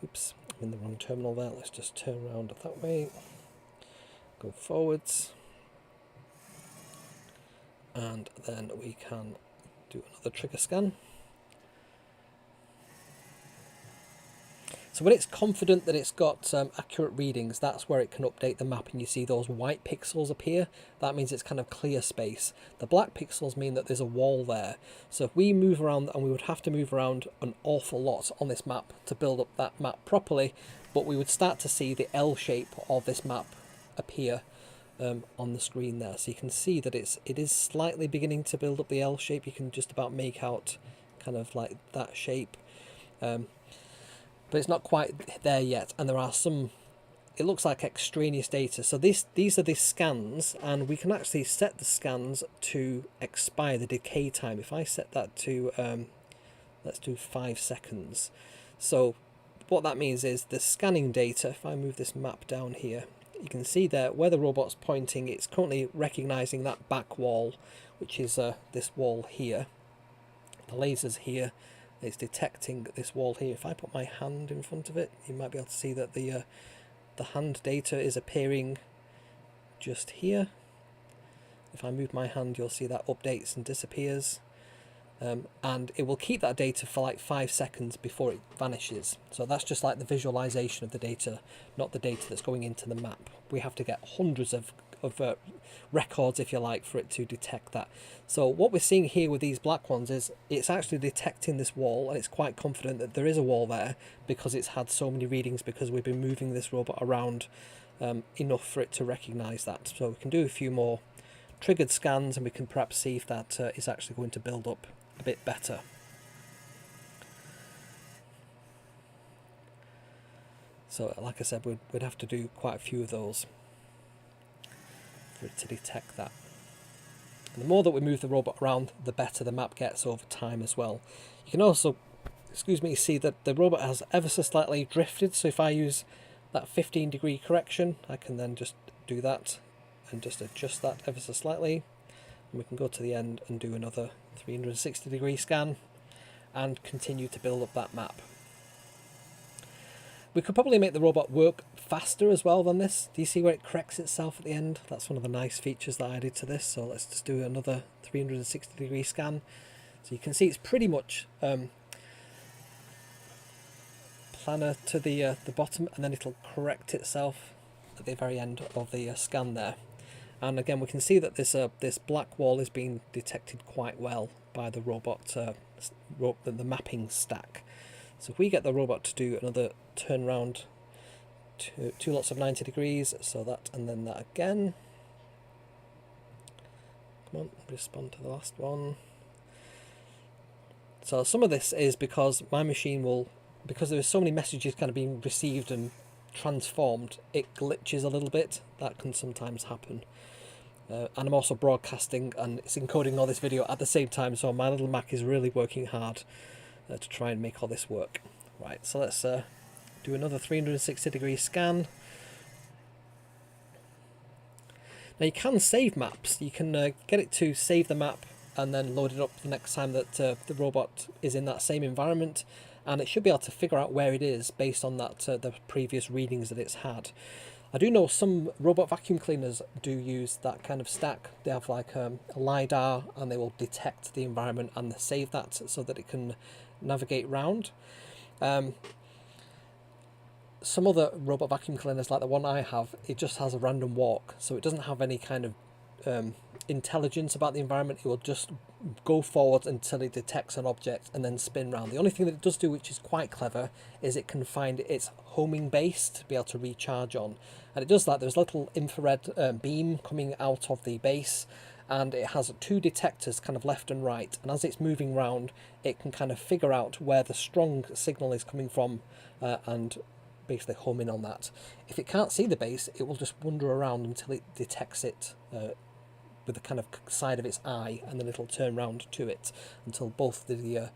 oops, I'm in the wrong terminal there. Let's just turn around that way, go forwards, and then we can do another trigger scan. So when it's confident that it's got accurate readings, that's where it can update the map, and you see those white pixels appear. That means it's kind of clear space. The black pixels mean that there's a wall there. So if we move around, and we would have to move around an awful lot on this map to build up that map properly, but we would start to see the L shape of this map appear on the screen there. So you can see that it is slightly beginning to build up the L shape. You can just about make out kind of like that shape. But it's not quite there yet, and there are some, it looks like extraneous data. So these are the scans, and we can actually set the scans to expire, the decay time. If I set that to, let's do 5 seconds. So what that means is the scanning data, if I move this map down here, you can see there where the robot's pointing, it's currently recognizing that back wall, which is this wall here. The laser's here. It's detecting this wall here. If I put my hand in front of it, you might be able to see that the hand data is appearing just here. If I move my hand, you'll see that updates and disappears. And it will keep that data for like 5 seconds before it vanishes. So that's just like the visualization of the data, not the data that's going into the map. We have to get hundreds of records, if you like, for it to detect that. So what we're seeing here with these black ones is it's actually detecting this wall, and it's quite confident that there is a wall there because it's had so many readings, because we've been moving this robot around enough for it to recognize that. So we can do a few more triggered scans, and we can perhaps see if that is actually going to build up a bit better. So like I said, we'd have to do quite a few of those for it to detect that. And the more that we move the robot around, the better the map gets over time as well. You can also, see that the robot has ever so slightly drifted. So if I use that 15-degree correction, I can then just do that and just adjust that ever so slightly. And we can go to the end and do another 360-degree scan and continue to build up that map. We could probably make the robot work faster as well than this. Do you see where it corrects itself at the end? That's one of the nice features that I added to this. So let's just do another 360-degree scan. So you can see it's pretty much planar to the bottom, and then it'll correct itself at the very end of the scan there. And again, we can see that this black wall is being detected quite well by the robot, the mapping stack. So if we get the robot to do another turn round, two lots of 90 degrees, so that and then that again. Come on, respond to the last one. So some of this is because my machine will, because there's so many messages kind of being received and transformed, it glitches a little bit. That can sometimes happen. And I'm also broadcasting and it's encoding all this video at the same time, so my little Mac is really working hard to try and make all this work. Right, so let's do another 360-degree scan. Now you can save maps. You can get it to save the map and then load it up the next time that the robot is in that same environment, and it should be able to figure out where it is based on that the previous readings that it's had. I do know some robot vacuum cleaners do use that kind of stack. They have like a LiDAR, and they will detect the environment and save that so that it can navigate round. Some other robot vacuum cleaners, like the one I have, it just has a random walk, so it doesn't have any kind of intelligence about the environment. It will just go forward until it detects an object and then spin round. The only thing that it does do, which is quite clever, is it can find its homing base to be able to recharge on. And it does that. There's a little infrared beam coming out of the base, and it has 2 detectors kind of left and right. And as it's moving round, it can kind of figure out where the strong signal is coming from and basically home in on that. If it can't see the base, it will just wander around until it detects it with the kind of side of its eye, and then it'll turn round to it until both the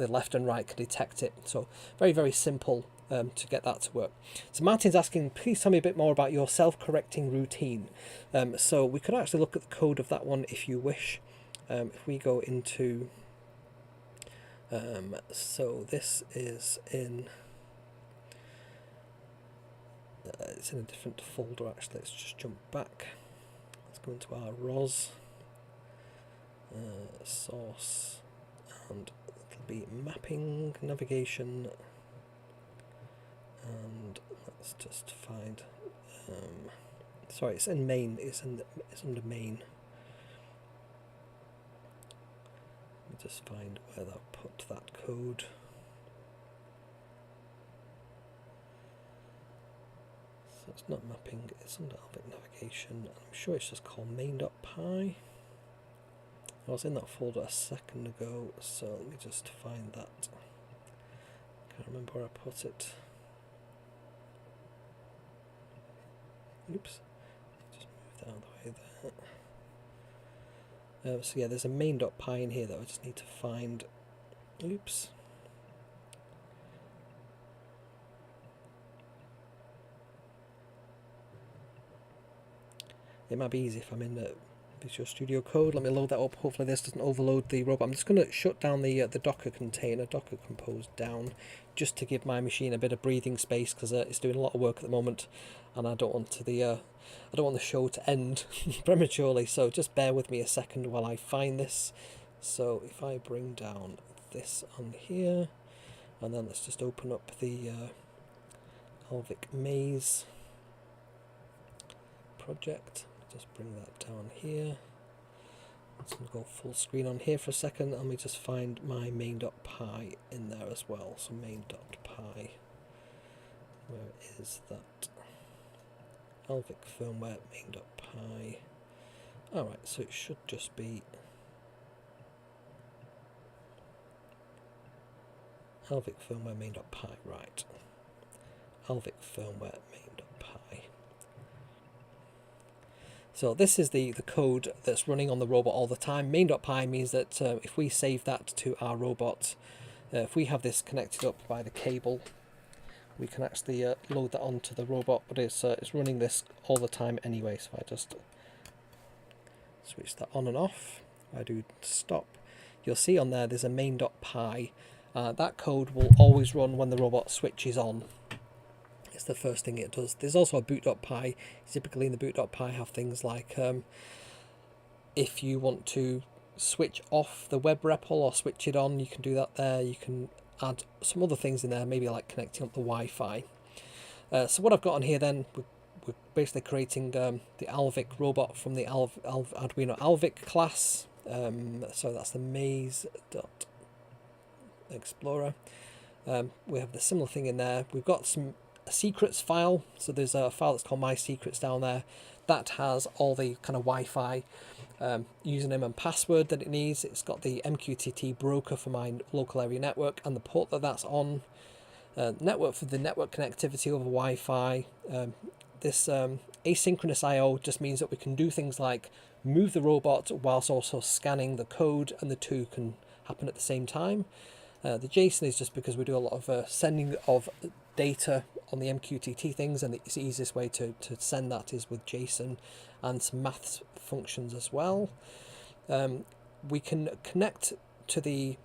left and right can detect it. So very, very simple to get that to work. So Martin's asking, please tell me a bit more about your self-correcting routine. So we could actually look at the code of that one if you wish. If we go into so this is in it's in a different folder actually. Let's just jump back. Let's go into our ROS source, and it'll be mapping, navigation, and let's just find sorry, it's in main, it's under main. Let me just find where they'll put that code. So it's not mapping, it's under Alvik navigation. I'm sure it's just called main.py. I was in that folder a second ago, so let me just find that. Can't remember where I put it. Oops. Just move that out of the way there. So yeah, there's a main.py in here that I just need to find. Oops. It might be easy if I'm in the Visual Studio Code. Let me load that up. Hopefully this doesn't overload the robot. I'm just going to shut down the Docker container, Docker Compose down, just to give my machine a bit of breathing space, because it's doing a lot of work at the moment, and I don't want the show to end prematurely. So just bear with me a second while I find this. So if I bring down this on here, and then let's just open up the Alvik Maze project. Just bring that down here. Let's go full screen on here for a second. Let me just find my main.py in there as well. So main.py, where is that? Alvik firmware main.py. Alright, so it should just be Alvik firmware main.py, right. Alvik firmware main.py. So this is the code that's running on the robot all the time. Main.py means that if we save that to our robot, if we have this connected up by the cable, we can actually load that onto the robot, but it's running this all the time anyway. So I just switch that on and off. I do stop. You'll see on there's a main.py. That code will always run when the robot switches on. It's the first thing it does. There's also a boot.py. Typically in the boot.py have things like if you want to switch off the web REPL or switch it on, you can do that there. You can add some other things in there, maybe like connecting up the Wi-Fi. So what I've got on here then, we're basically creating the Alvik robot from the Arduino Alvik class. So that's the maze.explorer. We have the similar thing in there. We've got a secrets file, so there's a file that's called my secrets down there that has all the kind of Wi-Fi username and password that it needs. It's got the MQTT broker for my local area network and the port that's on, network for the network connectivity over Wi-Fi. This asynchronous I/O just means that we can do things like move the robot whilst also scanning the code, and the two can happen at the same time. The JSON is just because we do a lot of sending of data on the MQTT things, and the easiest way to send that is with JSON and some maths functions as well. We can connect to the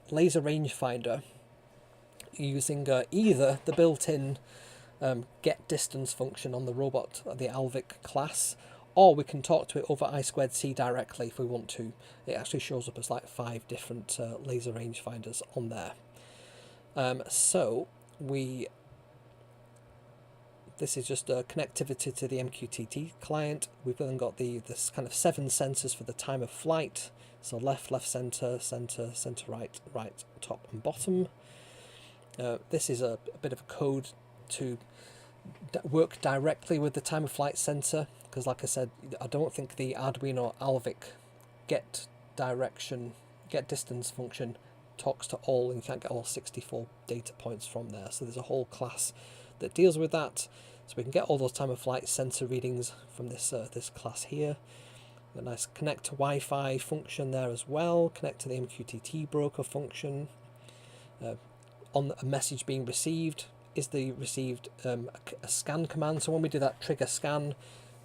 laser rangefinder using either the built-in get distance function on the robot, the Alvik class, or we can talk to it over I2C directly if we want to. It actually shows up as like 5 different laser rangefinders on there. So we This is just a connectivity to the MQTT client. We've then got this kind of 7 sensors for the time of flight. So left, center, right, top and bottom. This is a bit of a code to work directly with the time of flight sensor, because like I said, I don't think the Arduino Alvik get distance function talks to all, and you can't get all 64 data points from there. So there's a whole class that deals with that. So we can get all those time of flight sensor readings from this class here. A nice connect to Wi-Fi function there as well. Connect to the MQTT broker function. On a message being received, is the received a scan command. So when we do that trigger scan,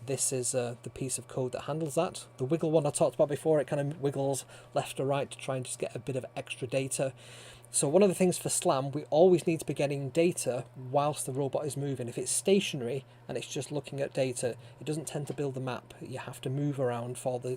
this is the piece of code that handles that. The wiggle one I talked about before, it kind of wiggles left or right to try and just get a bit of extra data. So one of the things for SLAM, we always need to be getting data whilst the robot is moving. If it's stationary and it's just looking at data, it doesn't tend to build the map. You have to move around for the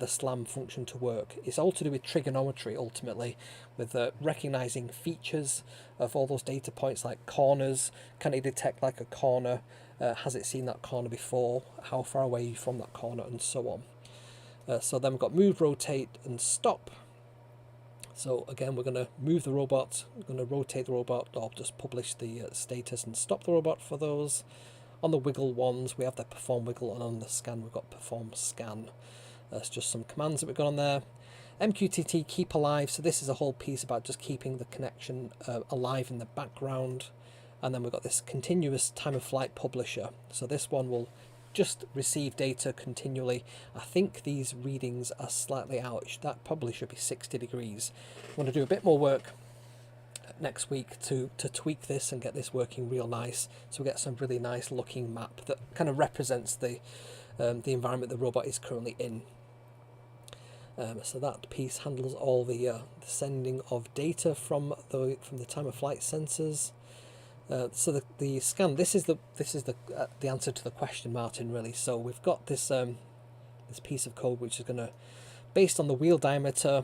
SLAM function to work. It's all to do with trigonometry ultimately, with recognizing features of all those data points like corners. Can it detect like a corner? Has it seen that corner before? How far away from that corner, and so on. So then we've got move, rotate and stop. So again, we're going to move the robot, we're going to rotate the robot, or just publish the status and stop the robot for those. On the wiggle ones, we have the perform wiggle, and on the scan, we've got perform scan. That's just some commands that we've got on there. MQTT keep alive, so this is a whole piece about just keeping the connection alive in the background. And then we've got this continuous time of flight publisher. So this one will just receive data continually. I think these readings are slightly out. That probably should be 60 degrees. I'm going to do a bit more work next week to tweak this and get this working real nice, so we get some really nice looking map that kind of represents the environment the robot is currently in. So that piece handles all the sending of data from the time of flight sensors. So the scan, this is the answer to the question, Martin, really. So we've got this this piece of code which is going to, based on the wheel diameter,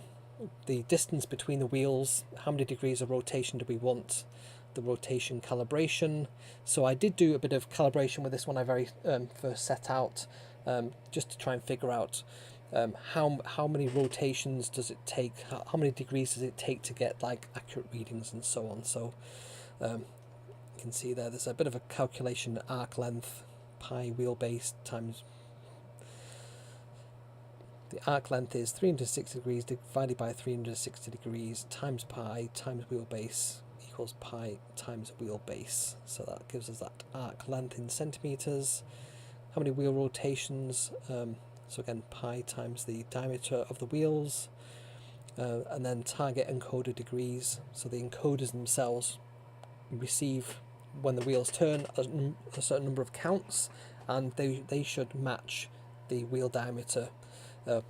the distance between the wheels, how many degrees of rotation do we want, the rotation calibration. So I did do a bit of calibration with this when I very first set out, just to try and figure out how many rotations does it take, how many degrees does it take to get like accurate readings and so on. So you can see there's a bit of a calculation. Arc length pi wheelbase times the arc length is 360 degrees divided by 360 degrees times pi times wheelbase equals pi times wheelbase. So that gives us that arc length in centimeters. How many wheel rotations? So again, pi times the diameter of the wheels, and then target encoder degrees. So the encoders themselves receive, when the wheels turn, a certain number of counts, and they should match the wheel diameter. There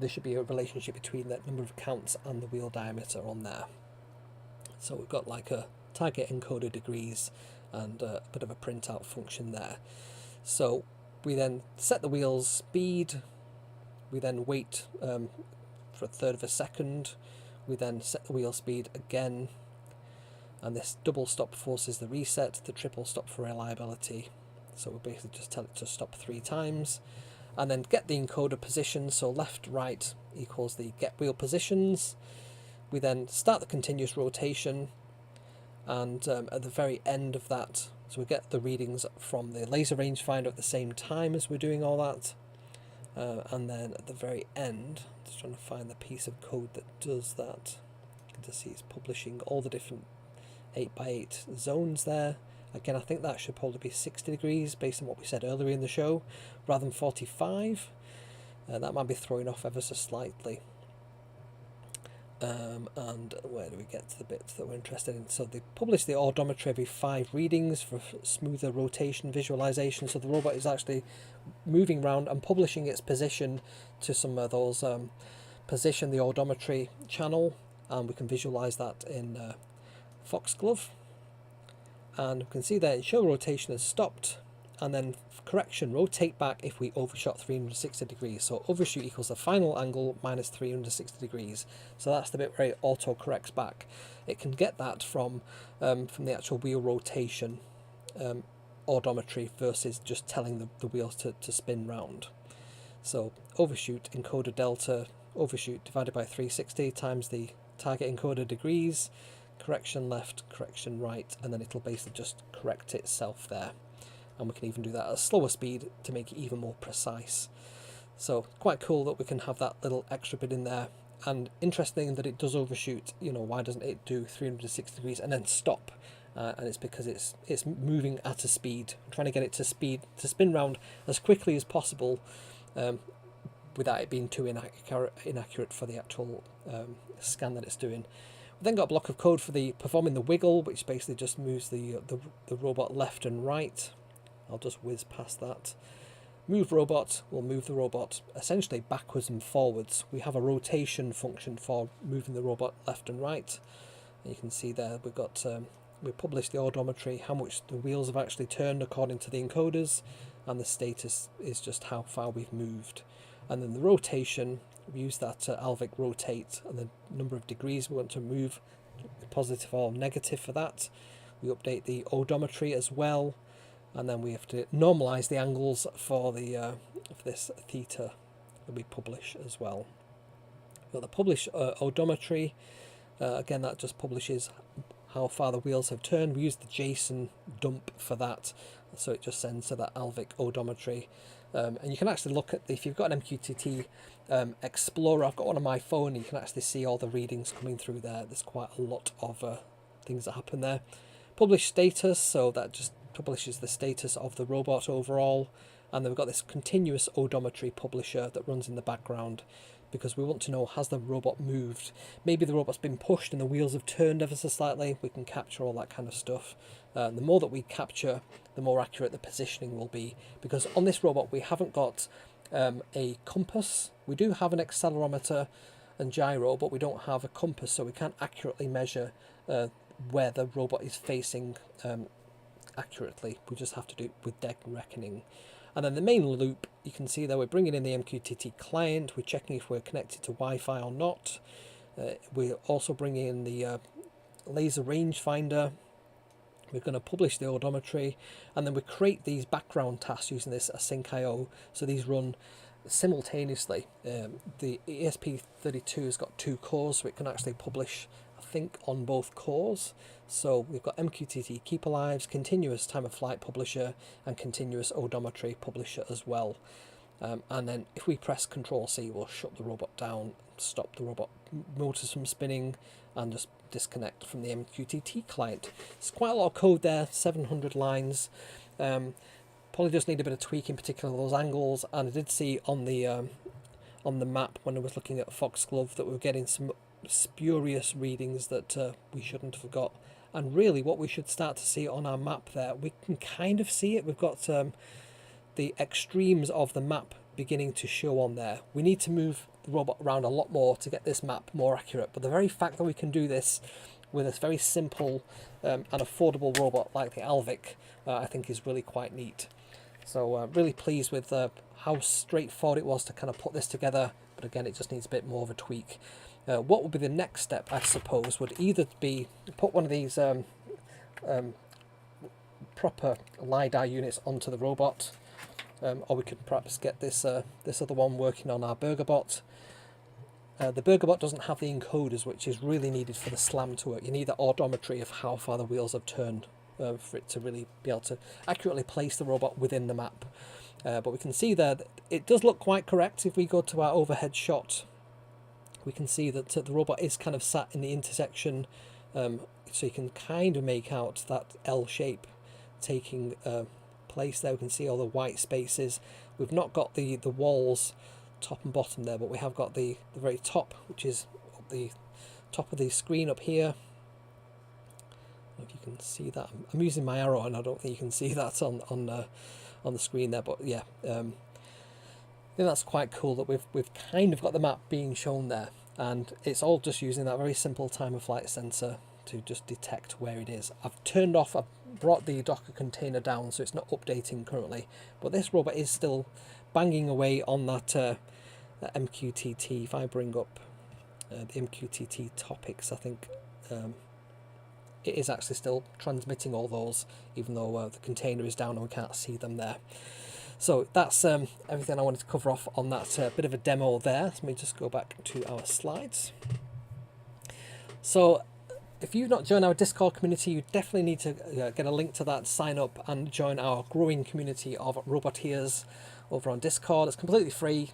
should be a relationship between that number of counts and the wheel diameter on there. So we've got like a target encoder degrees and a bit of a printout function there. So we then set the wheel's speed, we then wait for a third of a second, we then set the wheel speed again, and this double stop forces the reset, the triple stop for reliability. So we basically just tell it to stop 3 times, and then get the encoder position. So left, right equals the get wheel positions. We then start the continuous rotation, and at the very end of that, so we get the readings from the laser rangefinder at the same time as we're doing all that. And then at the very end, just trying to find the piece of code that does that. You can just see it's publishing all the different 8x8 zones there. Again, I think that should probably be 60 degrees based on what we said earlier in the show, rather than 45. That might be throwing off ever so slightly. And where do we get to the bits that we're interested in? So they publish the odometer every 5 readings for smoother rotation visualization. So the robot is actually moving around and publishing its position to some of those position the odometry channel, and we can visualize that in Foxglove. And we can see that show rotation has stopped, and then correction, rotate back if we overshot 360 degrees. So overshoot equals the final angle minus 360 degrees. So that's the bit where it auto corrects back. It can get that from the actual wheel rotation odometry versus just telling the wheels to spin round. So overshoot encoder delta, overshoot divided by 360 times the target encoder degrees, correction left, correction right, and then it'll basically just correct itself there. And we can even do that at a slower speed to make it even more precise. So quite cool that we can have that little extra bit in there. And interesting that it does overshoot. You know, why doesn't it do 360 degrees and then stop? And it's because it's moving at a speed, trying to get it to spin round as quickly as possible, without it being too inaccurate for the actual scan that it's doing. We then got a block of code for the performing the wiggle, which basically just moves the robot left and right. I'll just whiz past that. Move robot will move the robot essentially backwards and forwards. We have a rotation function for moving the robot left and right. And you can see there we've got we published the odometry, how much the wheels have actually turned according to the encoders, and the status is just how far we've moved. And then the rotation, we use that Alvik rotate and the number of degrees we want to move, positive or negative for that. We update the odometry as well. And then we have to normalize the angles for the for this theta that we publish as well. We've got the publish odometry. Again, that just publishes how far the wheels have turned. We use the JSON dump for that, so it just sends to that Alvik odometry. And you can actually look at if you've got an MQTT Explorer. I've got one on my phone. You can actually see all the readings coming through there. There's quite a lot of things that happen there. Publish status, so that just publishes the status of the robot overall. And then we've got this continuous odometry publisher that runs in the background, because we want to know, has the robot moved? Maybe the robot's been pushed and the wheels have turned ever so slightly. We can capture all that kind of stuff. The more that we capture, the more accurate the positioning will be, because on this robot we haven't got a compass. We do have an accelerometer and gyro, but we don't have a compass, so we can't accurately measure where the robot is facing accurately. We just have to do it with dead reckoning. And then the main loop, you can see that we're bringing in the MQTT client, we're checking if we're connected to Wi-Fi or not. We're also bringing in the laser rangefinder. We're going to publish the odometry, and then we create these background tasks using this async.io, so these run simultaneously. The ESP32 has got 2 cores, so it can actually publish, I think, on both cores. So we've got MQTT Keep Alives, continuous time of flight publisher, and continuous odometry publisher as well. And then if we press Control C, we'll shut the robot down, stop the robot motors from spinning, and just disconnect from the MQTT client. It's quite a lot of code there, 700 lines. Probably just need a bit of tweaking, particularly those angles. And I did see on the map when I was looking at Foxglove that we were getting some spurious readings that we shouldn't have got. And really what we should start to see on our map there, we can kind of see it. We've got the extremes of the map beginning to show on there. We need to move the robot around a lot more to get this map more accurate, but the very fact that we can do this with this very simple and affordable robot like the Alvik, I think is really quite neat. So really pleased with how straightforward it was to kind of put this together, but again it just needs a bit more of a tweak. What would be the next step, I suppose, would either be put one of these proper LiDAR units onto the robot, or we could perhaps get this this other one working on our BurgerBot. The BurgerBot doesn't have the encoders, which is really needed for the SLAM to work. You need the odometry of how far the wheels have turned for it to really be able to accurately place the robot within the map. But we can see there that it does look quite correct. If we go to our overhead shot, we can see that the robot is kind of sat in the intersection, so you can kind of make out that L shape taking place there. We can see all the white spaces. We've not got the walls top and bottom there, but we have got the very top, which is the top of the screen up here. I don't know if you can see that. I'm using my arrow and I don't think you can see that on the screen there, but yeah, I think that's quite cool that we've kind of got the map being shown there, and it's all just using that very simple time of flight sensor to just detect where it is. I've brought the Docker container down so it's not updating currently, but this robot is still banging away on that MQTT. If I bring up the MQTT topics, I think it is actually still transmitting all those, even though the container is down and we can't see them there. So that's everything I wanted to cover off on that bit of a demo there. Let me just go back to our slides. So if you've not joined our Discord community, you definitely need to get a link to that, sign up and join our growing community of roboteers over on Discord. It's completely free.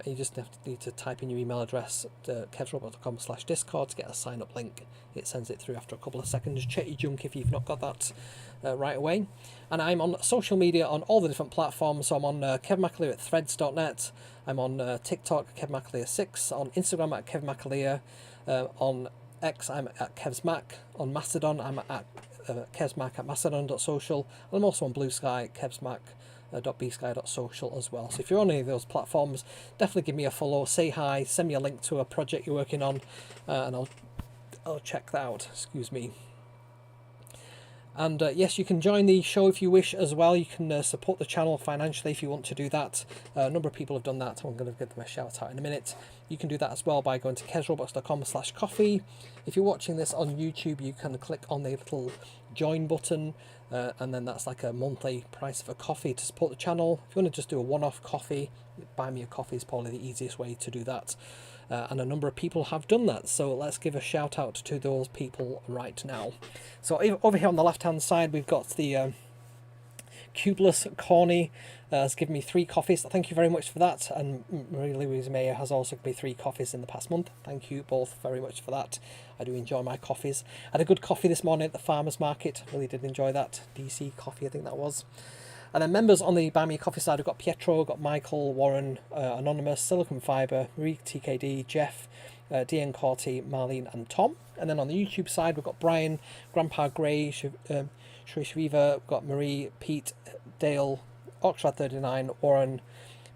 You just need to type in your email address at kevsrobot.com/discord to get a sign up link. It sends it through after a couple of seconds. Check your junk if you've not got that right away. And I'm on social media on all the different platforms. So I'm on KevMcAleer at threads.net. I'm on TikTok, KevMcAleer6. On Instagram at KevMcAleer. On X, I'm at KevsMac. On Mastodon, I'm at KevsMac at mastodon.social. And I'm also on Blue Sky, kevsmac.bsky.social as well. So if you're on any of those platforms, definitely give me a follow, say hi, send me a link to a project you're working on, and I'll check that out. Excuse me. And yes, you can join the show if you wish as well. You can support the channel financially if you want to do that. A number of people have done that. I'm going to give them a shout out in a minute. You can do that as well by going to kevsrobots.com/coffee. If you're watching this on YouTube, you can click on the little join button, and then that's like a monthly price of a coffee to support the channel. If you want to just do a one-off coffee, buy me a coffee is probably the easiest way to do that. And a number of people have done that, so let's give a shout out to those people right now. So over here on the left hand side, we've got the Cubeless Corny has given me 3 coffees. Thank you very much for that. And Marie Louise Mayer has also given me 3 coffees in the past month. Thank you both very much for that. I do enjoy my coffees. I had a good coffee this morning at the farmers market. Really did enjoy that. DC coffee, I think that was. And then members on the Buy Me a Coffee side, we've got Pietro, we've got Michael, Warren, Anonymous, Silicon Fiber, Marie TKD, Jeff, DN Corty, Marlene and Tom. And then on the YouTube side, we've got Brian, Grandpa Gray, Shri Shriva, we've got Marie, Pete, Dale, Oxrad39, Warren,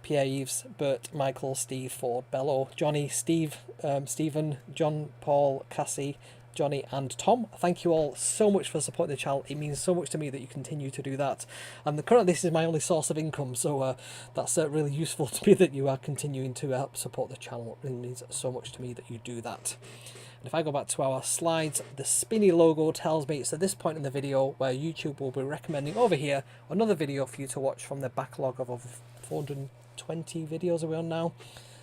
Pierre Eves, Bert, Michael, Steve, Ford, Bello, Johnny, Steve, Stephen, John, Paul, Cassie, Johnny and Tom. Thank you all so much for supporting the channel. It means so much to me that you continue to do that. And currently this is my only source of income, so that's really useful to me that you are continuing to help support the channel. It means so much to me that you do that. And if I go back to our slides, the spinny logo tells me it's at this point in the video where YouTube will be recommending over here another video for you to watch from their backlog of over 420 videos are we on now.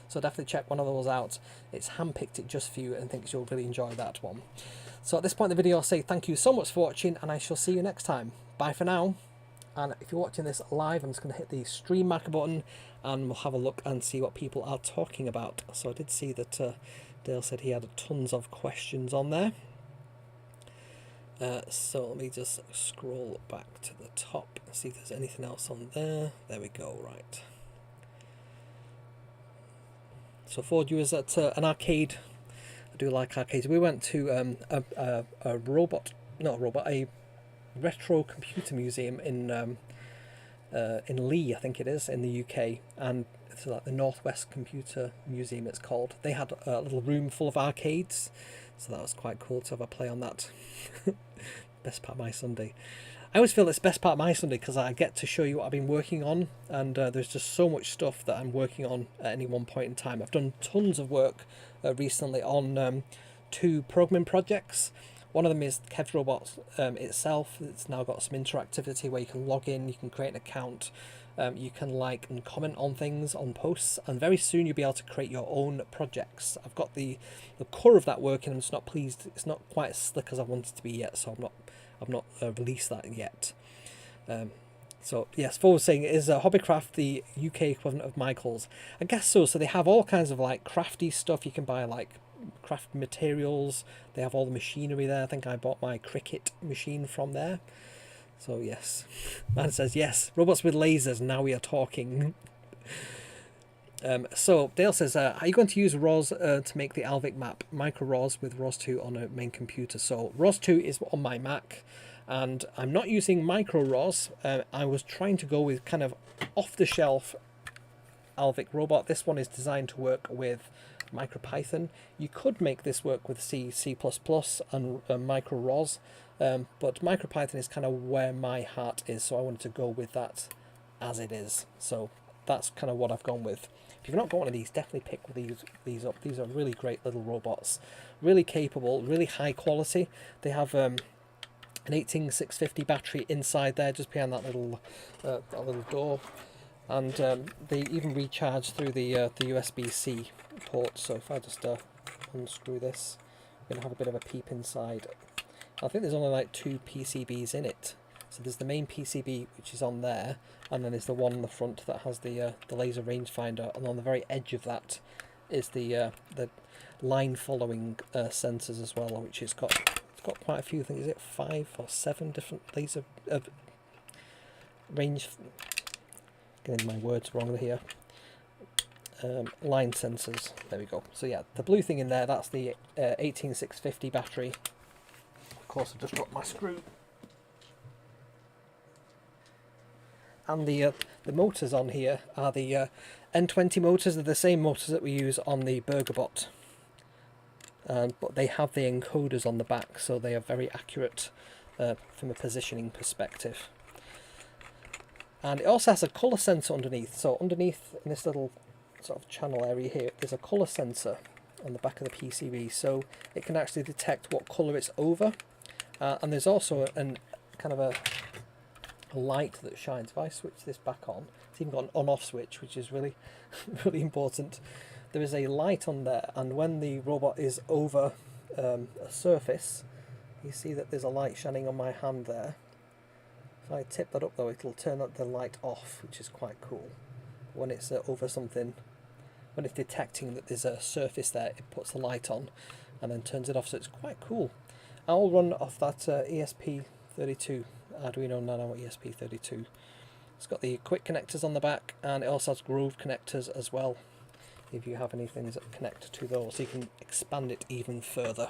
So definitely check one of those out. It's handpicked it just for you and thinks you'll really enjoy that one. So at this point in the video, I'll say thank you so much for watching and I shall see you next time. Bye for now. And if you're watching this live, I'm just going to hit the stream marker button and we'll have a look and see what people are talking about. So I did see that Dale said he had tons of questions on there. So let me just scroll back to the top and see if there's anything else on there. There we go, right. So Ford, you was at an arcade. I do like arcades. We went to a retro computer museum in Leigh, I think it is, in the UK, and it's like the Northwest Computer Museum it's called. They had a little room full of arcades, so that was quite cool to have a play on that. Best part of my Sunday. I always feel it's best part of my Sunday because I get to show you what I've been working on, and there's just so much stuff that I'm working on at any one point in time. I've done tons of work recently on 2 programming projects. One of them is KevsRobots itself. It's now got some interactivity where you can log in, you can create an account, you can like and comment on things, on posts, and very soon you'll be able to create your own projects. I've got the core of that working. I'm just not pleased. It's not quite as slick as I want it to be yet, so I've not released that yet. So yes, Ford was saying, is Hobbycraft the UK equivalent of Michael's? I guess so. So they have all kinds of like crafty stuff. You can buy like craft materials. They have all the machinery there. I think I bought my Cricut machine from there. So yes, man says yes. Robots with lasers. Now we are talking. So Dale says, are you going to use ROS to make the Alvik map? Micro ROS with ROS2 on a main computer. So ROS2 is on my Mac, and I'm not using Micro ROS. I was trying to go with kind of off-the-shelf Alvik robot. This one is designed to work with Micropython. You could make this work with C, C++, and Micro ROS, but Micropython is kind of where my heart is, so I wanted to go with that as it is. So that's kind of what I've gone with. If you've not got one of these, definitely pick these up. These are really great little robots, really capable, really high quality. They have an 18650 battery inside there, just behind that little door, and they even recharge through the USB-C port. So if I just unscrew this, we're gonna have a bit of a peep inside. I think there's only like 2 PCBs in it. So there's the main PCB, which is on there, and then there's the one on the front that has the laser rangefinder, and on the very edge of that is the line following sensors as well, which it's got quite a few. I think, is it 5 or 7 different laser range? Getting my words wrong here. Line sensors. There we go. So yeah, the blue thing in there, that's the 18650 battery. Of course, I've just dropped my screw. And the motors on here are the N20 motors. They're the same motors that we use on the BurgerBot, but they have the encoders on the back, so they are very accurate from a positioning perspective. And it also has a colour sensor underneath. So underneath in this little sort of channel area here, there's a colour sensor on the back of the PCB, so it can actually detect what colour it's over. And there's also kind of a light that shines. If I switch this back on, it's even got an on-off switch, which is really really important. There is a light on there, and when the robot is over a surface, you see that there's a light shining on my hand there. If I tip that up though, it'll turn up the light off, which is quite cool. When it's over something, when it's detecting that there's a surface there, it puts the light on and then turns it off, so it's quite cool. I'll run off that ESP32, Arduino Nano ESP32. It's got the quick connectors on the back, and it also has Grove connectors as well, if you have any things that connect to those, so you can expand it even further.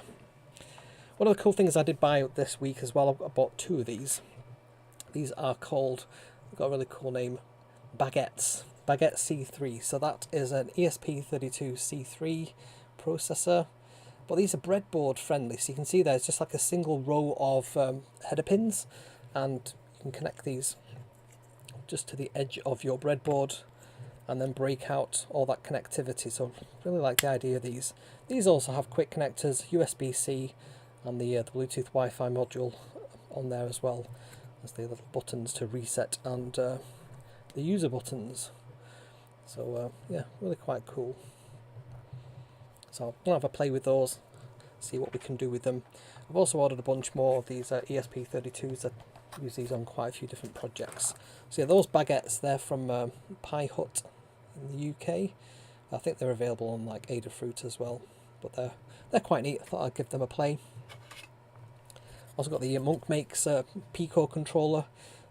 One of the cool things I did buy this week as well, I bought 2 of these. These are called, they've got a really cool name, Baguettes. Baguette C3. So that is an ESP32 C3 processor. But these are breadboard friendly, so you can see there's just like a single row of header pins, and you can connect these just to the edge of your breadboard and then break out all that connectivity. So really like the idea of these. These also have quick connectors, USB-C, and the Bluetooth Wi-Fi module on there as well as the little buttons to reset, and the user buttons. So yeah, really quite cool. So I'm going to have a play with those, see what we can do with them. I've also ordered a bunch more of these ESP32s. I use these on quite a few different projects. So yeah, those baguettes, they're from Pi Hut in the UK. I think they're available on like Adafruit as well, but they're quite neat. I thought I'd give them a play. Also got the Monk Makes Pico controller.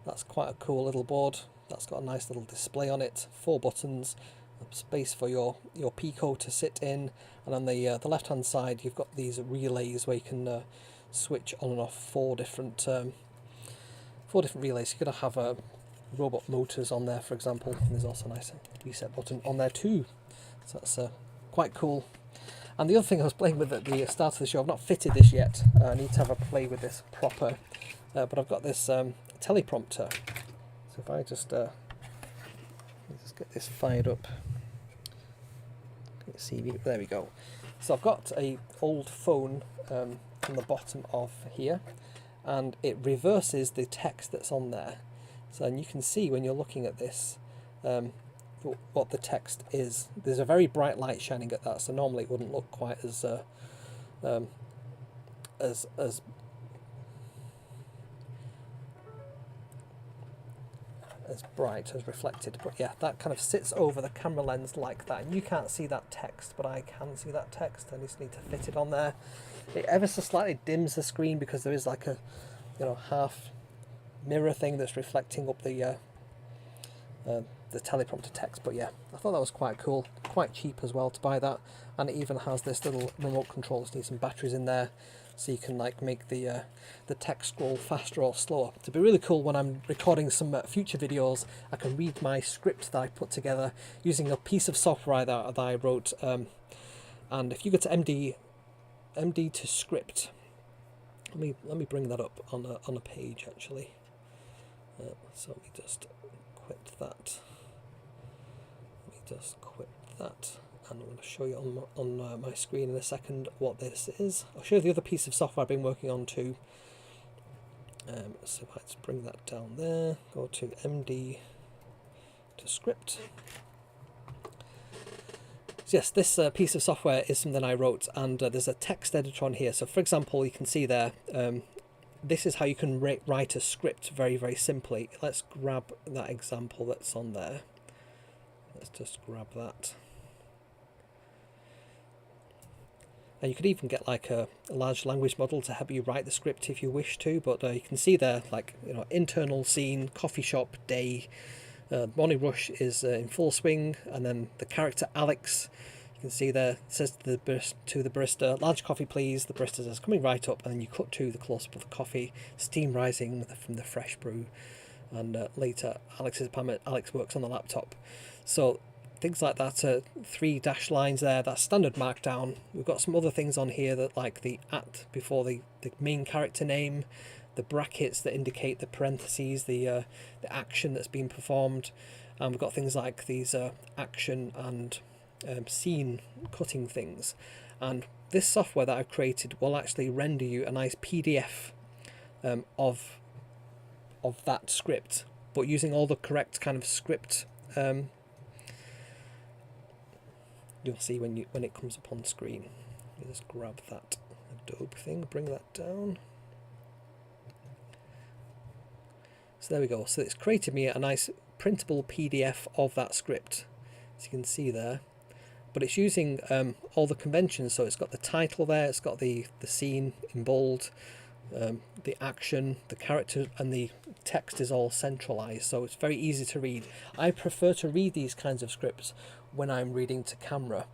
That's quite a cool little board. That's got a nice little display on it, 4 buttons, space for your Pico to sit in, and on the left hand side you've got these relays where you can switch on and off 4 different relays. You're going to have robot motors on there, for example, and there's also a nice reset button on there too, so that's quite cool. And the other thing I was playing with at the start of the show, I've not fitted this yet, I need to have a play with this proper, but I've got this teleprompter. So if I just get this fired up, there we go. So I've got a old phone on the bottom of here, and it reverses the text that's on there. So, and you can see when you're looking at this what the text is. There's a very bright light shining at that, so normally it wouldn't look quite as bright, as reflected, but yeah, that kind of sits over the camera lens like that, and you can't see that text, but I can see that text. I just need to fit it on there. It ever so slightly dims the screen because there is like a half mirror thing that's reflecting up the teleprompter text. But yeah, I thought that was quite cool, quite cheap as well to buy that, and it even has this little remote control. Just need some batteries in there, so you can like make the text scroll faster or slower. To be really cool when I'm recording some future videos, I can read my script that I put together using a piece of software that I wrote. And if you go to MD to script, let me bring that up on a page actually. So let me just quit that. And I'm going to show you on my screen in a second what this is. I'll show you the other piece of software I've been working on too. So let's bring that down there, go to MD to script. So yes, this piece of software is something I wrote, and there's a text editor on here. So for example, you can see there, this is how you can write a script very, very simply. Let's grab that example that's on there. Let's just grab that. And you could even get like a large language model to help you write the script if you wish to, but you can see there, like, you know, internal scene, coffee shop, day, morning rush is in full swing, and then the character Alex, you can see there, it says to the barista, large coffee please. The barista says coming right up, and then you cut to the close-up of the coffee, steam rising from the fresh brew, and later Alex's apartment, Alex works on the laptop. So things like that, 3 dash lines there, that's standard markdown. We've got some other things on here that, like the at before the main character name, the brackets that indicate the parentheses, the action that's been performed, and we've got things like these action and scene cutting things. And this software that I've created will actually render you a nice PDF of that script, but using all the correct kind of script. You'll see when it comes up on screen. Let me just grab that Adobe thing, bring that down. So there we go. So it's created me a nice printable PDF of that script, as you can see there. But it's using all the conventions. So it's got the title there, it's got the scene in bold, the action, the character, and the text is all centralized. So it's very easy to read. I prefer to read these kinds of scripts when I'm reading to camera.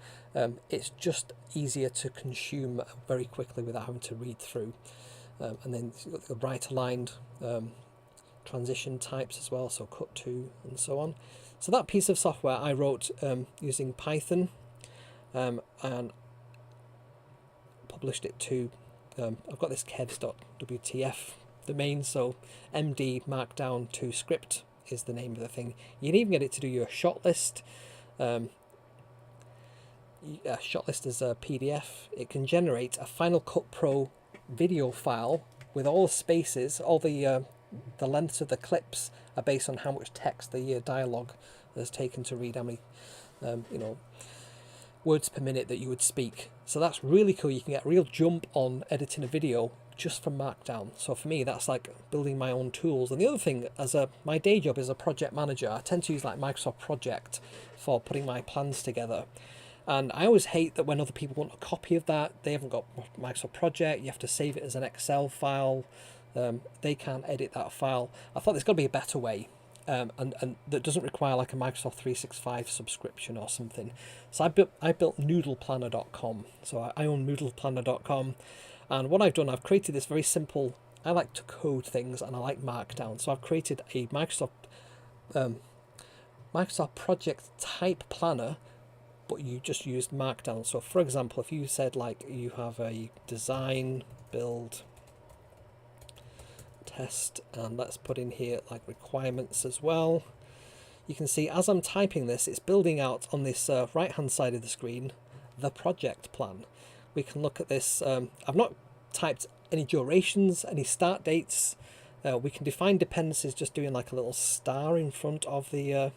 It's just easier to consume very quickly without having to read through. And then you've got the right aligned transition types as well, so cut to and so on. So that piece of software I wrote using Python, and published it to, I've got this keds.wtf domain, so MD markdown to script is the name of the thing. You can even get it to do your shot list. Shot list is a PDF. It can generate a Final Cut Pro video file with all the spaces, all the lengths of the clips are based on how much text the dialogue has taken to read, how many words per minute that you would speak. So that's really cool. You can get a real jump on editing a video just from Markdown. So for me, that's like building my own tools. And the other thing, my day job is a project manager, I tend to use like Microsoft Project for putting my plans together. And I always hate that when other people want a copy of that, they haven't got Microsoft Project, you have to save it as an Excel file. They can't edit that file. I thought there's got to be a better way, and that doesn't require like a Microsoft 365 subscription or something. So I built noodleplanner.com. So I own noodleplanner.com, and what I've done, I've created this very simple. I like to code things and I like Markdown, so I've created a Microsoft Project type planner, but you just used Markdown. So for example, if you said like you have a design, build, test, and let's put in here like requirements as well, you can see as I'm typing this, it's building out on this right hand side of the screen the project plan. We can look at this. I've not typed any durations, any start dates. We can define dependencies just doing like a little star in front of the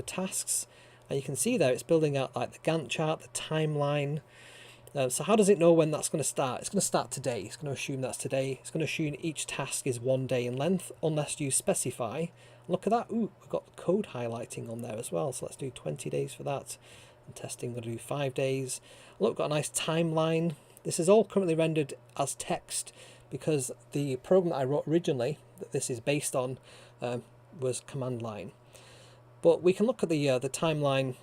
tasks, and you can see there it's building out like the Gantt chart, the timeline. So how does it know when that's going to start? It's going to start today. It's going to assume that's today. It's going to assume each task is 1 day in length, unless you specify. Look at that. Ooh, we've got code highlighting on there as well. So let's do 20 days for that. And testing, we're going to do 5 days. Look, we've got a nice timeline. This is all currently rendered as text because the program that I wrote originally, that this is based on, was command line. But we can look at the timeline.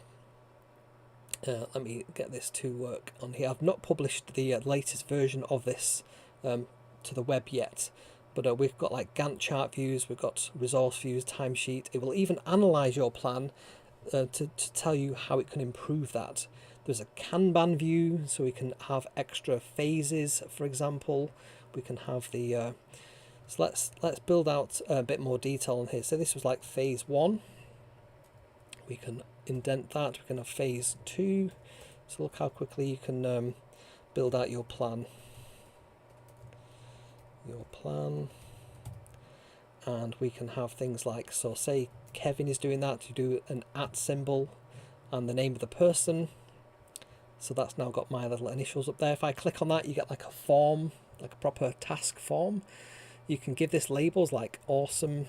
Let me get this to work on here. I've not published the latest version of this to the web yet, but we've got like Gantt chart views, we've got resource views, timesheet. It will even analyze your plan to tell you how it can improve that. There's a Kanban view, so we can have extra phases, for example. We can have the so let's build out a bit more detail on here. So this was like phase 1. We can indent that. We can have phase 2. So look how quickly you can build out your plan. and we can have things like, so say Kevin is doing that, to do an @ symbol and the name of the person. So that's now got my little initials up there. If I click on that, you get like a form, like a proper task form. You can give this labels like awesome.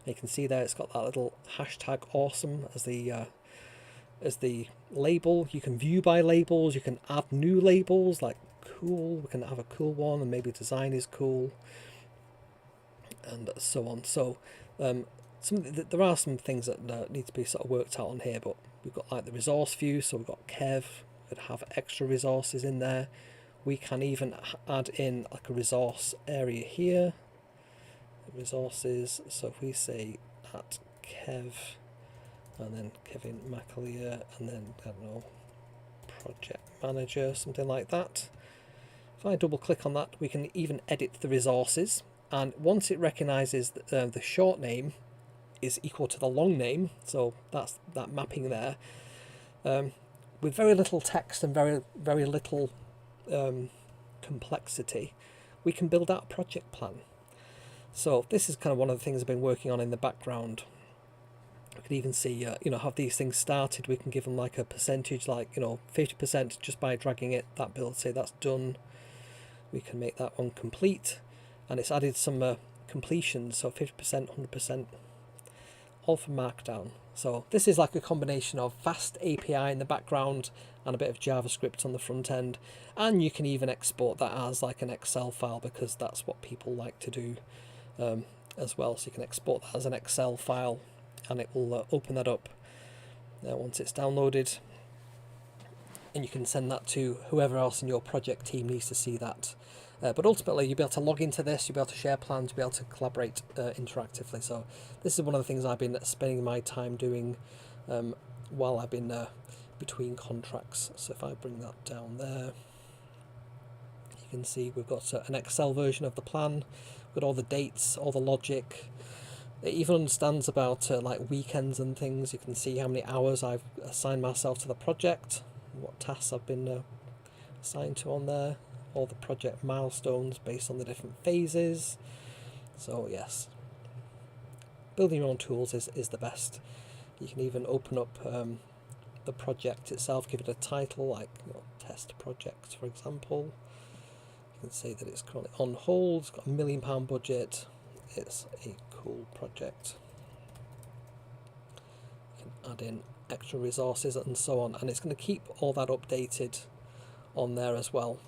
You can see there it's got that little hashtag awesome as the label. You can view by labels. You can add new labels like cool. We can have a cool one, and maybe design is cool, and so on. So there are some things that need to be sort of worked out on here, but we've got like the resource view. So we've got Kev. We could have extra resources in there. We can even add in like a resource area here. Resources. So if we say at Kev, and then Kevin McAleer, and then I don't know, project manager, something like that. If I double click on that, we can even edit the resources, and once it recognizes that the short name is equal to the long name, so that's that mapping there, with very little text and very little complexity, we can build out a project plan. So this is kind of one of the things I've been working on in the background. We can even see, have these things started. We can give them like a percentage, like 50% just by dragging it. That build, say that's done. We can make that one complete, and it's added some completions, so 50%, 100%, all from Markdown. So this is like a combination of fast API in the background and a bit of JavaScript on the front end, and you can even export that as like an Excel file, because that's what people like to do as well. So you can export that as an Excel file, and it will open that up once it's downloaded, and you can send that to whoever else in your project team needs to see that. But ultimately, you'll be able to log into this, you'll be able to share plans, you'll be able to collaborate interactively. So this is one of the things I've been spending my time doing while I've been between contracts. So if I bring that down there, you can see we've got an Excel version of the plan, we've got all the dates, all the logic. It even understands about like weekends and things. You can see how many hours I've assigned myself to the project, what tasks I've been assigned to on there, all the project milestones based on the different phases. So yes, building your own tools is the best. You can even open up the project itself, give it a title like test project, for example. You can say that it's currently on hold, it's got £1 million budget, it's a cool project. You can add in extra resources and so on, and it's going to keep all that updated on there as well.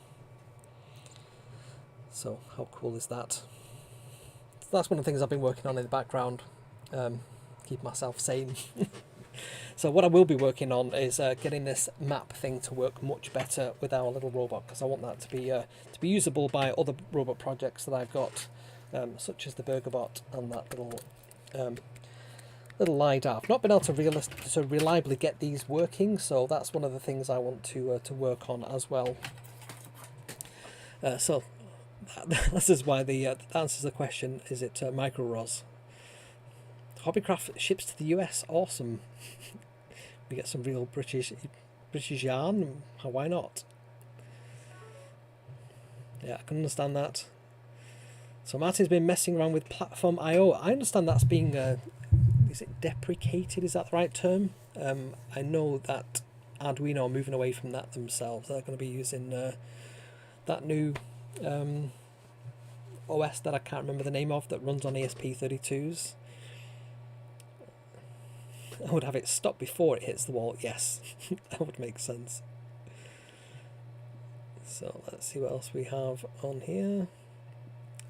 So how cool is that? So that's one of the things I've been working on in the background, keep myself sane. So what I will be working on is getting this map thing to work much better with our little robot, because I want that to be usable by other robot projects that I've got, such as the BurgerBot and that little LiDAR. I've not been able to reliably get these working, so that's one of the things I want to work on as well. So this is why the answer to the question, is it micro ROS? Hobbycraft ships to the US, awesome. We get some real British yarn, why not? Yeah, I can understand that. So Martin's been messing around with platform I/O. I understand that's being, is it deprecated, is that the right term? I know that Arduino are moving away from that themselves. They're going to be using that new OS that I can't remember the name of, that runs on ESP32s. I would have it stop before it hits the wall. Yes, that would make sense. So let's see what else we have on here.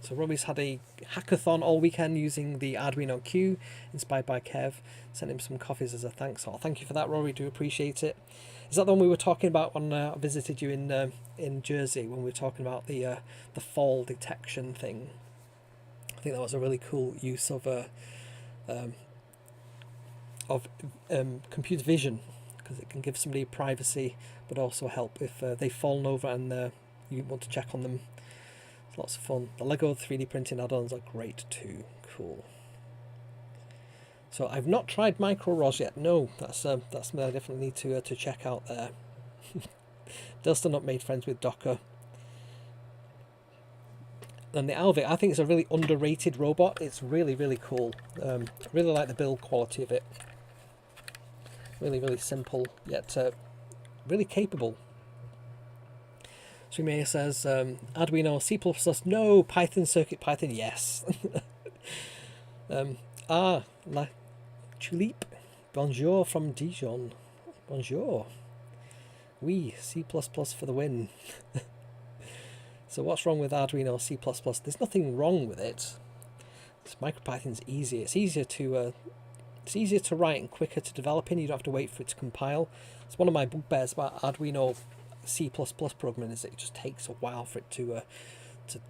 So Robbie's had a hackathon all weekend using the Arduino Q, inspired by Kev. Sent him some coffees as a thanks. Oh, thank you for that, Rory. Do appreciate it. Is that the one we were talking about when I visited you in Jersey, when we were talking about the fall detection thing? I think that was a really cool use of computer vision, because it can give somebody privacy, but also help if they've fallen over and you want to check on them. It's lots of fun. The Lego 3D printing add-ons are great too. Cool. So I've not tried micro ROS yet. No, that's something I definitely need to check out there. Still not made friends with Docker. And the Alvik, I think it's a really underrated robot. It's really, really cool. Really like the build quality of it. Really, really simple, yet really capable. Srimaya says, Arduino, C++, no, Python, Circuit Python, yes. La Tulipe, bonjour from Dijon. Bonjour. Oui, C++ for the win. So what's wrong with Arduino C++? There's nothing wrong with it. MicroPython's easier. It's easier to write and quicker to develop in. You don't have to wait for it to compile. It's one of my bugbears about Arduino C++ programming is that it just takes a while for it to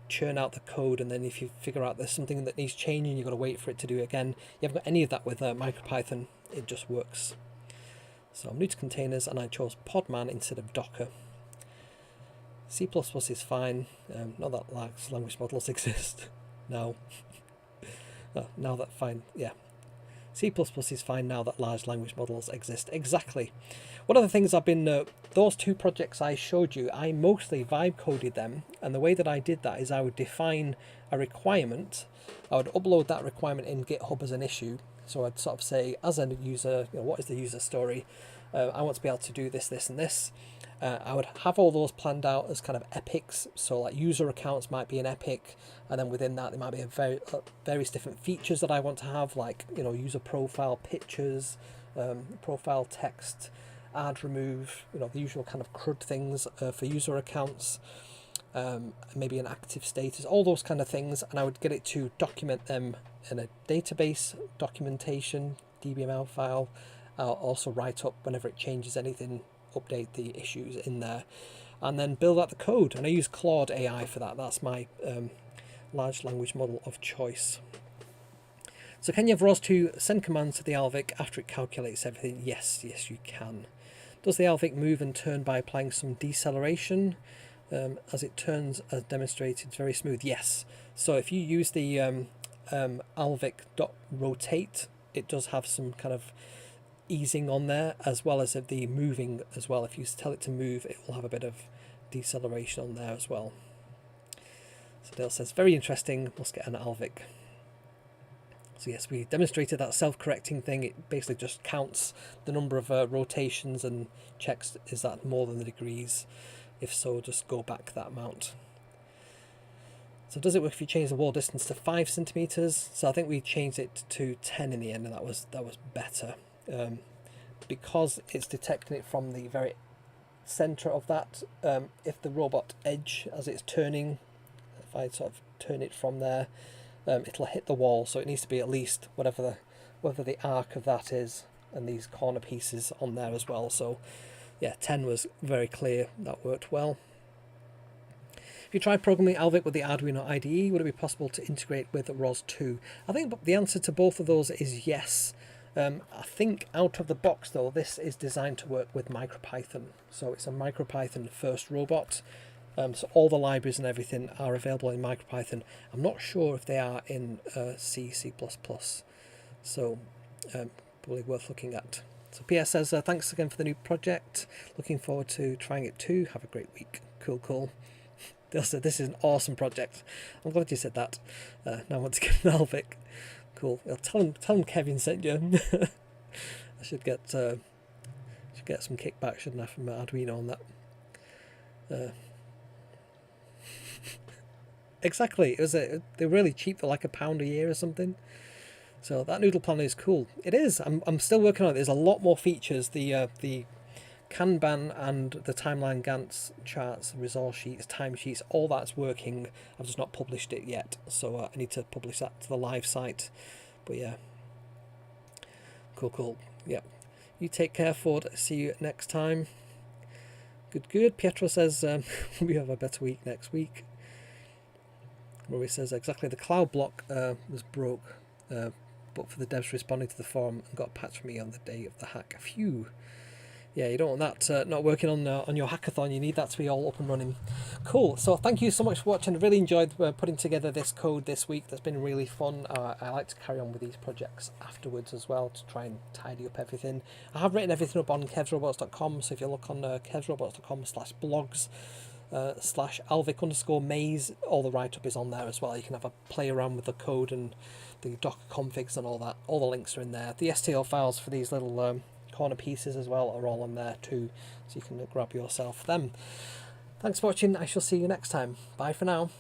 churn out the code, and then if you figure out there's something that needs changing, you've got to wait for it to do it again. You haven't got any of that with MicroPython. It just works. So I'm new to containers, and I chose Podman instead of Docker. C++ is fine. Not that large language models exist. No. Now that fine, yeah. C++ is fine now that large language models exist. Exactly. One of the things I've been, those two projects I showed you, I mostly vibe coded them, and the way that I did that is I would define a requirement, I would upload that requirement in GitHub as an issue, so I'd sort of say, as a user, what is the user story? I want to be able to do this, this, and this. I would have all those planned out as kind of epics, so like user accounts might be an epic, and then within that there might be various different features that I want to have, like user profile, pictures, profile text, add, remove, the usual kind of CRUD things for user accounts, maybe an active status, all those kind of things, and I would get it to document them in a database documentation DBML file. I'll also write up whenever it changes anything, update the issues in there, and then build out the code. And I use Claude AI for that. That's my large language model of choice. So can you have ROS2 send commands to the Alvik after it calculates everything? Yes, you can. Does the Alvik move and turn by applying some deceleration? As it turns, as demonstrated, it's very smooth. Yes. So if you use the Alvik.rotate, it does have some kind of easing on there, as well as the moving as well. If you tell it to move, it will have a bit of deceleration on there as well. So Dale says, very interesting, must get an Alvik. So yes, we demonstrated that self-correcting thing. It basically just counts the number of rotations and checks, is that more than the degrees? If so, just go back that amount. So does it work if you change the wall distance to 5 centimeters? So I think we changed it to 10 in the end, and that was better. Because it's detecting it from the very center of that, if the robot edge as it's turning, if I sort of turn it from there, it'll hit the wall, so it needs to be at least whatever the arc of that is, and these corner pieces on there as well. So yeah, 10 was very clear, that worked well. If you try programming Alvik with the Arduino IDE, would it be possible to integrate with ROS2? I think the answer to both of those is yes. I think out of the box though, this is designed to work with MicroPython. So it's a MicroPython first robot. So all the libraries and everything are available in MicroPython. I'm not sure if they are in C++. So probably worth looking at. So PS says, thanks again for the new project. Looking forward to trying it too. Have a great week. Cool. Dale said, this is an awesome project. I'm glad you said that. Now I want to get an Alvik. Cool. I'll tell him Kevin sent you. I should get some kickback, shouldn't I, from Arduino on that. Exactly. It was they're really cheap for like £1 a year or something. So that noodle planner is cool. It is. I'm still working on it. There's a lot more features. The Kanban and the timeline Gantt charts, resource sheets, timesheets, all that's working. I've just not published it yet, so I need to publish that to the live site. But yeah, cool. Yeah, you take care, Ford. See you next time. Good. Pietro says we have a better week next week. Rory says exactly, the cloud block was broke, but for the devs responding to the forum and got patched for me on the day of the hack. Phew. Yeah, you don't want that not working on your hackathon. You need that to be all up and running. Cool. So thank you so much for watching. I really enjoyed putting together this code this week. That's been really fun. I like to carry on with these projects afterwards as well to try and tidy up everything. I have written everything up on kevsrobots.com, so if you look on kevsrobots.com/blogs, slash Alvik_maze. All the write-up is on there as well. You can have a play around with the code and the Docker configs and all that. All the links are in there. The STL files for these little corner pieces as well are all on there too, so you can grab yourself them. Thanks for watching. I shall see you next time. Bye for now.